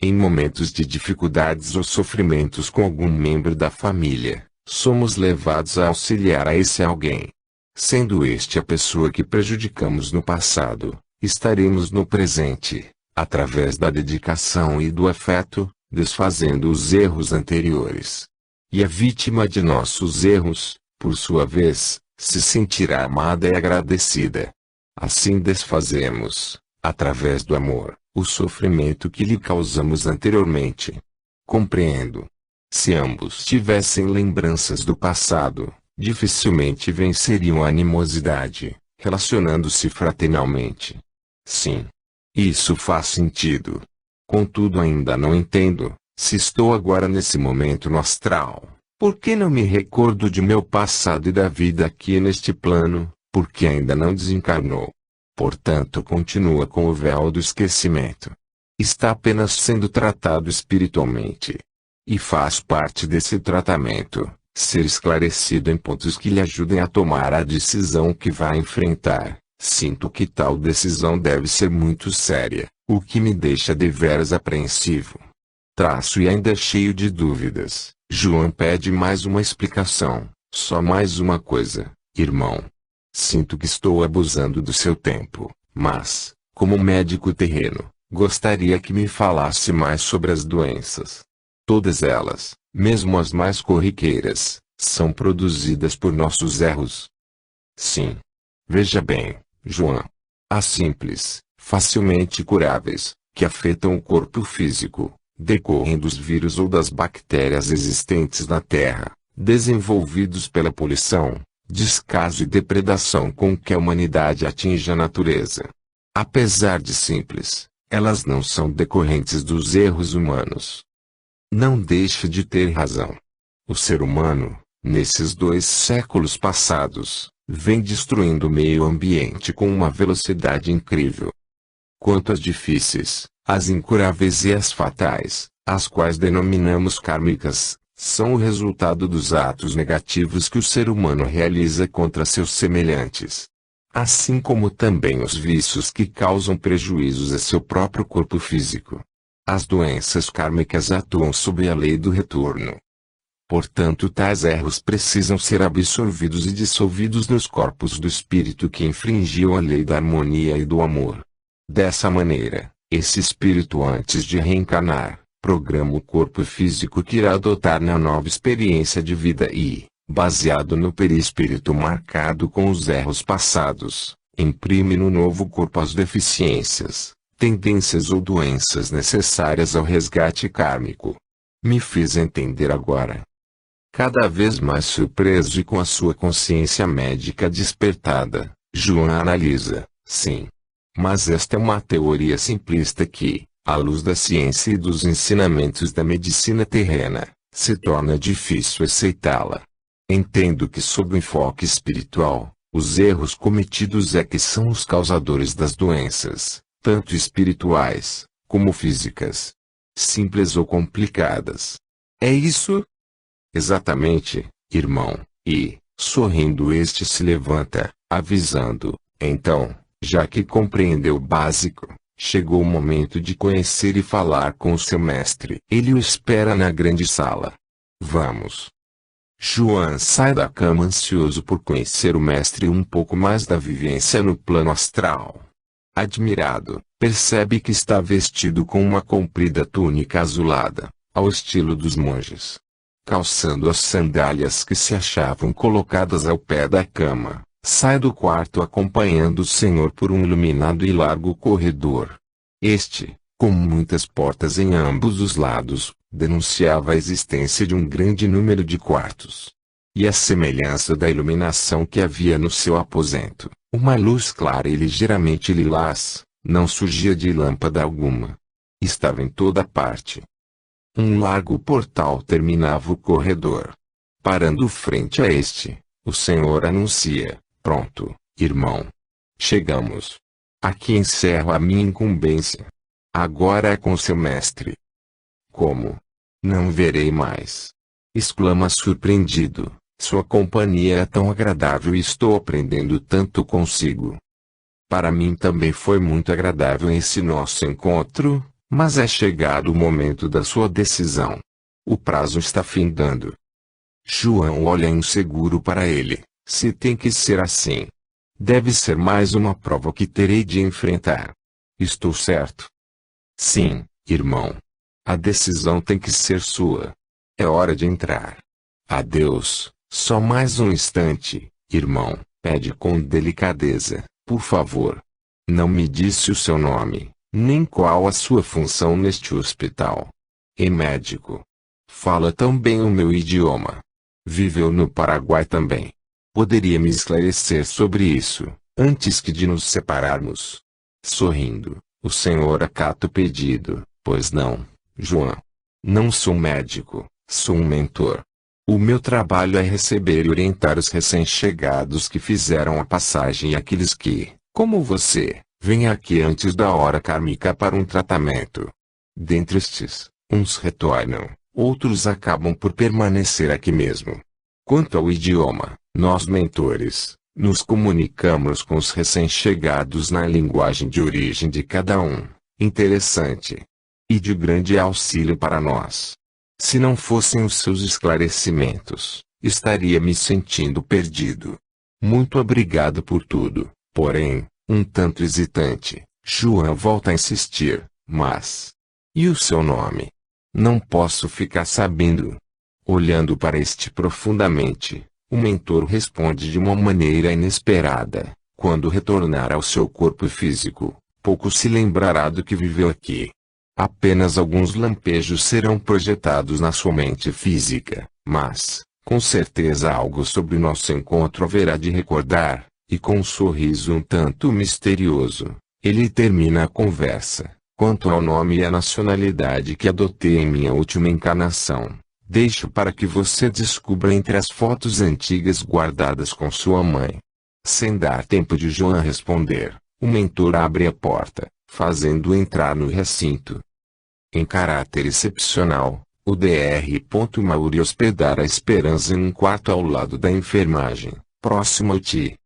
Em momentos de dificuldades ou sofrimentos com algum membro da família, somos levados a auxiliar a esse alguém. Sendo este a pessoa que prejudicamos no passado, estaremos no presente, através da dedicação e do afeto, desfazendo os erros anteriores. E a vítima de nossos erros, por sua vez, se sentirá amada e agradecida. Assim desfazemos, através do amor, o sofrimento que lhe causamos anteriormente. Compreendo. Se ambos tivessem lembranças do passado, dificilmente venceriam a animosidade, relacionando-se fraternalmente. Sim. Isso faz sentido. Contudo, ainda não entendo, se estou agora nesse momento no astral, por que não me recordo de meu passado e da vida aqui neste plano, porque ainda não desencarnou. Portanto, continua com o véu do esquecimento. Está apenas sendo tratado espiritualmente. E faz parte desse tratamento, ser esclarecido em pontos que lhe ajudem a tomar a decisão que vai enfrentar. Sinto que tal decisão deve ser muito séria, o que me deixa deveras apreensivo. Traço e ainda cheio de dúvidas. João pede mais uma explicação, só mais uma coisa, irmão. Sinto que estou abusando do seu tempo, mas, como médico terreno, gostaria que me falasse mais sobre as doenças. Todas elas, mesmo as mais corriqueiras, são produzidas por nossos erros. Sim. Veja bem, João. As simples, facilmente curáveis, que afetam o corpo físico, decorrem dos vírus ou das bactérias existentes na Terra, desenvolvidos pela poluição, descaso e depredação com que a humanidade atinge a natureza. Apesar de simples, elas não são decorrentes dos erros humanos. Não deixe de ter razão. O ser humano, nesses 2 séculos passados, vem destruindo o meio ambiente com uma velocidade incrível. Quanto às difíceis, as incuráveis e as fatais, as quais denominamos kármicas, são o resultado dos atos negativos que o ser humano realiza contra seus semelhantes. Assim como também os vícios que causam prejuízos a seu próprio corpo físico. As doenças kármicas atuam sob a lei do retorno. Portanto, tais erros precisam ser absorvidos e dissolvidos nos corpos do espírito que infringiu a lei da harmonia e do amor. Dessa maneira, esse espírito, antes de reencarnar, programa o corpo físico que irá adotar na nova experiência de vida e, baseado no perispírito marcado com os erros passados, imprime no novo corpo as deficiências, tendências ou doenças necessárias ao resgate kármico. Me fiz entender agora. Cada vez mais surpreso e com a sua consciência médica despertada, João analisa, sim. Mas esta é uma teoria simplista que, à luz da ciência e dos ensinamentos da medicina terrena, se torna difícil aceitá-la. Entendo que sob o enfoque espiritual, os erros cometidos é que são os causadores das doenças, tanto espirituais, como físicas. Simples ou complicadas. É isso? Exatamente, irmão. E, sorrindo, este se levanta, avisando, então, já que compreendeu o básico, chegou o momento de conhecer e falar com o seu mestre. Ele o espera na grande sala. Vamos. João sai da cama ansioso por conhecer o mestre e um pouco mais da vivência no plano astral. Admirado, percebe que está vestido com uma comprida túnica azulada, ao estilo dos monges. Calçando as sandálias que se achavam colocadas ao pé da cama, sai do quarto acompanhando o senhor por um iluminado e largo corredor. Este, com muitas portas em ambos os lados, denunciava a existência de um grande número de quartos. E à semelhança da iluminação que havia no seu aposento, uma luz clara e ligeiramente lilás, não surgia de lâmpada alguma. Estava em toda parte. Um largo portal terminava o corredor. Parando frente a este, o senhor anuncia, pronto, irmão. Chegamos. Aqui encerro a minha incumbência. Agora é com seu mestre. Como? Não verei mais. Exclama surpreendido. Sua companhia é tão agradável e estou aprendendo tanto consigo. Para mim também foi muito agradável esse nosso encontro, mas é chegado o momento da sua decisão. O prazo está findando. João olha inseguro para ele. Se tem que ser assim. Deve ser mais uma prova que terei de enfrentar. Estou certo? Sim, irmão. A decisão tem que ser sua. É hora de entrar. Adeus, só mais um instante, irmão, pede com delicadeza, por favor. Não me disse o seu nome, nem qual a sua função neste hospital. É médico. Fala tão bem o meu idioma. Viveu no Paraguai também. Poderia me esclarecer sobre isso, antes que de nos separarmos? Sorrindo, o senhor acata o pedido, pois não, João? Não sou médico, sou um mentor. O meu trabalho é receber e orientar os recém-chegados que fizeram a passagem e aqueles que, como você, vêm aqui antes da hora kármica para um tratamento. Dentre estes, uns retornam, outros acabam por permanecer aqui mesmo. Quanto ao idioma, nós mentores, nos comunicamos com os recém-chegados na linguagem de origem de cada um. Interessante. E de grande auxílio para nós. Se não fossem os seus esclarecimentos, estaria me sentindo perdido. Muito obrigado por tudo, porém, um tanto hesitante, João volta a insistir, mas... E o seu nome? Não posso ficar sabendo. Olhando para este profundamente, o mentor responde de uma maneira inesperada. Quando retornar ao seu corpo físico, pouco se lembrará do que viveu aqui. Apenas alguns lampejos serão projetados na sua mente física, mas, com certeza algo sobre nosso encontro haverá de recordar, e com um sorriso um tanto misterioso, ele termina a conversa. Quanto ao nome e à nacionalidade que adotei em minha última encarnação, deixo para que você descubra entre as fotos antigas guardadas com sua mãe. Sem dar tempo de João responder, o mentor abre a porta, fazendo-o entrar no recinto. Em caráter excepcional, o Dr. Mauri hospedara a Esperança em um quarto ao lado da enfermagem, próximo ao Ti.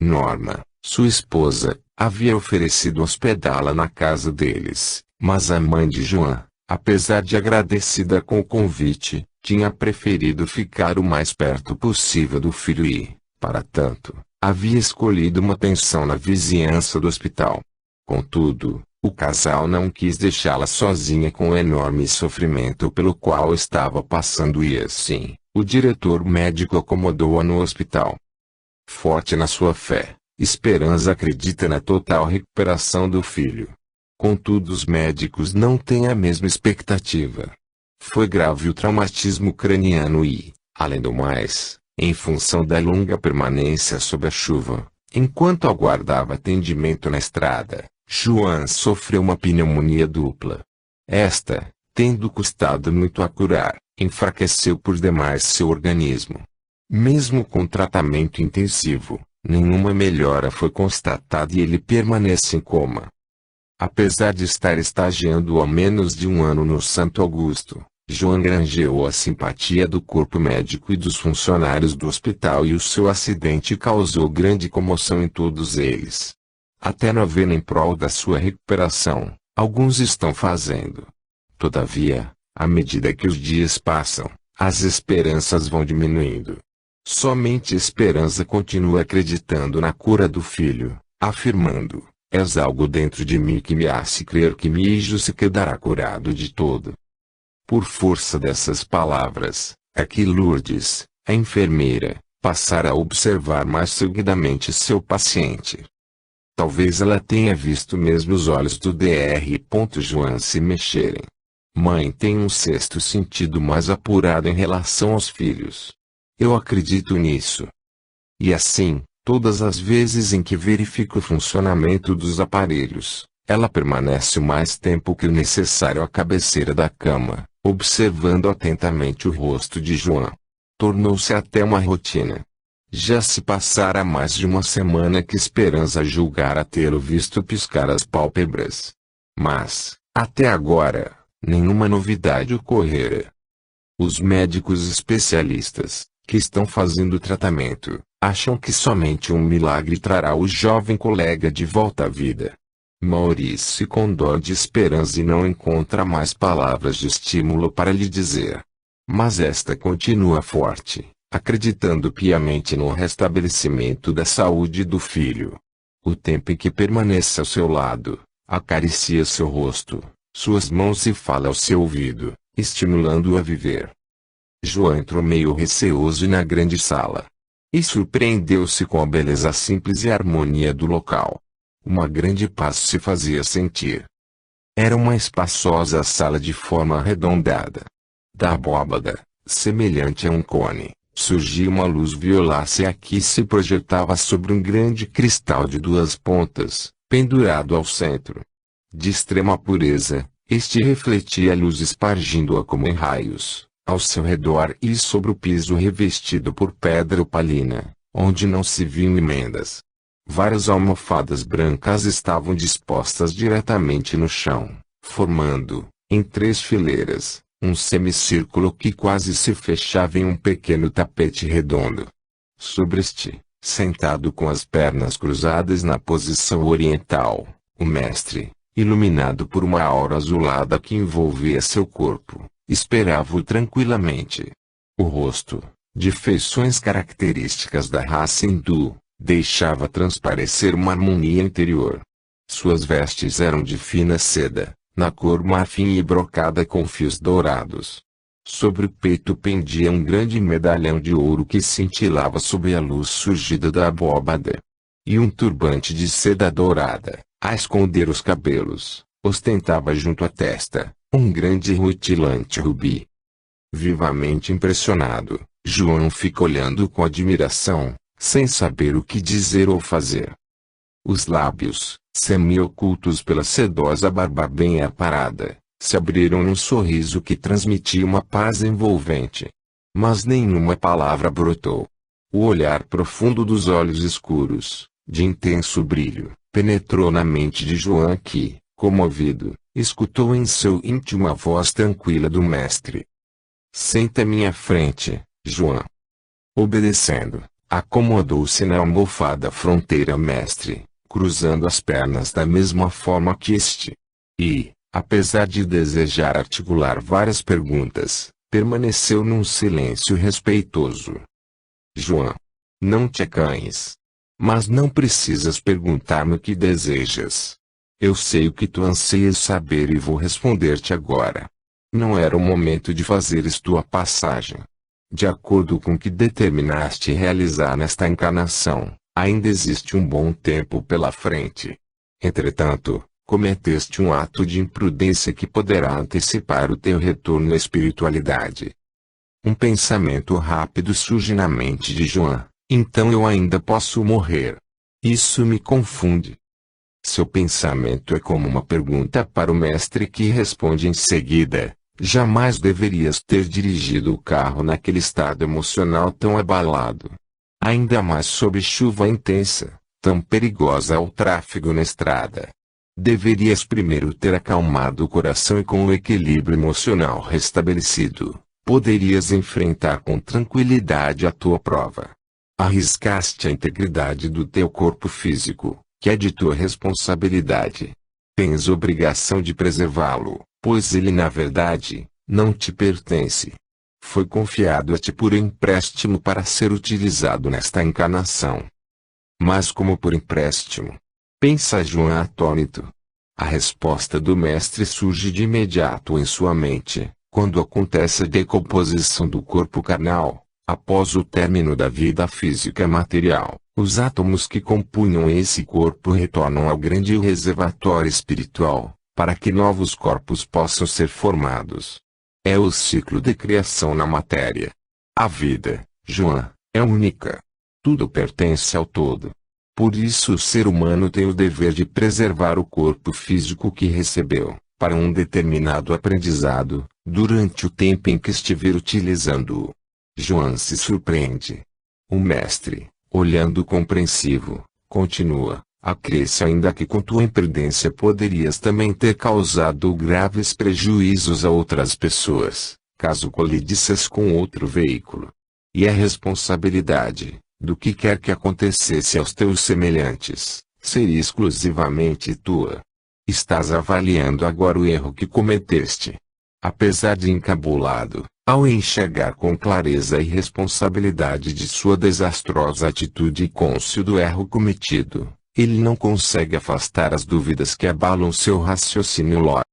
Norma, sua esposa, havia oferecido hospedá-la na casa deles, mas a mãe de João, apesar de agradecida com o convite, tinha preferido ficar o mais perto possível do filho e, para tanto, havia escolhido uma pensão na vizinhança do hospital. Contudo, o casal não quis deixá-la sozinha com o enorme sofrimento pelo qual estava passando e assim, o diretor médico acomodou-a no hospital. Forte na sua fé, Esperança acredita na total recuperação do filho. Contudo, os médicos não têm a mesma expectativa. Foi grave o traumatismo craniano e, além do mais, em função da longa permanência sob a chuva, enquanto aguardava atendimento na estrada, João sofreu uma pneumonia dupla. Esta, tendo custado muito a curar, enfraqueceu por demais seu organismo. Mesmo com tratamento intensivo, nenhuma melhora foi constatada e ele permanece em coma. Apesar de estar estagiando há menos de um ano no Santo Augusto, João granjeou a simpatia do corpo médico e dos funcionários do hospital e o seu acidente causou grande comoção em todos eles. Até novena em prol da sua recuperação, alguns estão fazendo. Todavia, à medida que os dias passam, as esperanças vão diminuindo. Somente Esperança continua acreditando na cura do filho, afirmando: és algo dentro de mim que me hace crer que Mijo se quedará curado de todo. Por força dessas palavras, é que Lourdes, a enfermeira, passara a observar mais seguidamente seu paciente. Talvez ela tenha visto mesmo os olhos do Dr. João se mexerem. Mãe tem um sexto sentido mais apurado em relação aos filhos. Eu acredito nisso. E assim, todas as vezes em que verifico o funcionamento dos aparelhos, ela permanece o mais tempo que o necessário à cabeceira da cama, observando atentamente o rosto de João. Tornou-se até uma rotina. Já se passara mais de uma semana que Esperança julgara tê-lo visto piscar as pálpebras. Mas, até agora, nenhuma novidade ocorrera. Os médicos especialistas, que estão fazendo o tratamento, acham que somente um milagre trará o jovem colega de volta à vida. Maurício se condói de Esperança e não encontra mais palavras de estímulo para lhe dizer: Mas esta continua forte, acreditando piamente no restabelecimento da saúde do filho. O tempo em que permaneça ao seu lado, acaricia seu rosto, suas mãos e fala ao seu ouvido, estimulando-o a viver. João entrou meio receoso na grande sala. E surpreendeu-se com a beleza simples e a harmonia do local. Uma grande paz se fazia sentir. Era uma espaçosa sala de forma arredondada. Da abóbada, semelhante a um cone, surgia uma luz violácea que se projetava sobre um grande cristal de duas pontas, pendurado ao centro. De extrema pureza, este refletia a luz espargindo-a como em raios, ao seu redor e sobre o piso revestido por pedra opalina, onde não se viam emendas. Várias almofadas brancas estavam dispostas diretamente no chão, formando, em 3 fileiras, um semicírculo que quase se fechava em um pequeno tapete redondo. Sobre este, sentado com as pernas cruzadas na posição oriental, o mestre, iluminado por uma aura azulada que envolvia seu corpo, esperava-o tranquilamente. O rosto, de feições características da raça hindu, deixava transparecer uma harmonia interior. Suas vestes eram de fina seda, na cor marfim e brocada com fios dourados. Sobre o peito pendia um grande medalhão de ouro que cintilava sob a luz surgida da abóbada. E um turbante de seda dourada, a esconder os cabelos, ostentava junto à testa, um grande e rutilante rubi. Vivamente impressionado, João fica olhando com admiração, sem saber o que dizer ou fazer. Os lábios, semi-ocultos pela sedosa barba bem aparada, se abriram num sorriso que transmitia uma paz envolvente. Mas nenhuma palavra brotou. O olhar profundo dos olhos escuros, de intenso brilho, penetrou na mente de João que, comovido, escutou em seu íntimo a voz tranquila do mestre. Senta à minha frente, João. Obedecendo, acomodou-se na almofada fronteira mestre, cruzando as pernas da mesma forma que este. E, apesar de desejar articular várias perguntas, permaneceu num silêncio respeitoso. João, não te acanhes. Mas não precisas perguntar-me o que desejas. Eu sei o que tu anseias saber e vou responder-te agora. Não era o momento de fazeres tua passagem. De acordo com o que determinaste realizar nesta encarnação, ainda existe um bom tempo pela frente. Entretanto, cometeste um ato de imprudência que poderá antecipar o teu retorno à espiritualidade. Um pensamento rápido surge na mente de João. Então eu ainda posso morrer. Isso me confunde. Seu pensamento é como uma pergunta para o mestre que responde em seguida. Jamais deverias ter dirigido o carro naquele estado emocional tão abalado. Ainda mais sob chuva intensa, tão perigosa ao tráfego na estrada. Deverias primeiro ter acalmado o coração e com o equilíbrio emocional restabelecido, poderias enfrentar com tranquilidade a tua prova. Arriscaste a integridade do teu corpo físico, que é de tua responsabilidade. Tens obrigação de preservá-lo, pois ele na verdade, não te pertence. Foi confiado a ti por empréstimo para ser utilizado nesta encarnação. Mas como por empréstimo? Pensa João atônito. A resposta do mestre surge de imediato em sua mente, quando acontece a decomposição do corpo carnal. Após o término da vida física material, os átomos que compunham esse corpo retornam ao grande reservatório espiritual, para que novos corpos possam ser formados. É o ciclo de criação na matéria. A vida, João, é única. Tudo pertence ao todo. Por isso o ser humano tem o dever de preservar o corpo físico que recebeu, para um determinado aprendizado, durante o tempo em que estiver utilizando-o. João se surpreende. O mestre, olhando compreensivo, continua, acresce ainda que com tua imprudência poderias também ter causado graves prejuízos a outras pessoas, caso colidisses com outro veículo. E a responsabilidade, do que quer que acontecesse aos teus semelhantes, seria exclusivamente tua. Estás avaliando agora o erro que cometeste. Apesar de encabulado, Ao enxergar com clareza a irresponsabilidade de sua desastrosa atitude e cônscio do erro cometido, ele não consegue afastar as dúvidas que abalam seu raciocínio lógico.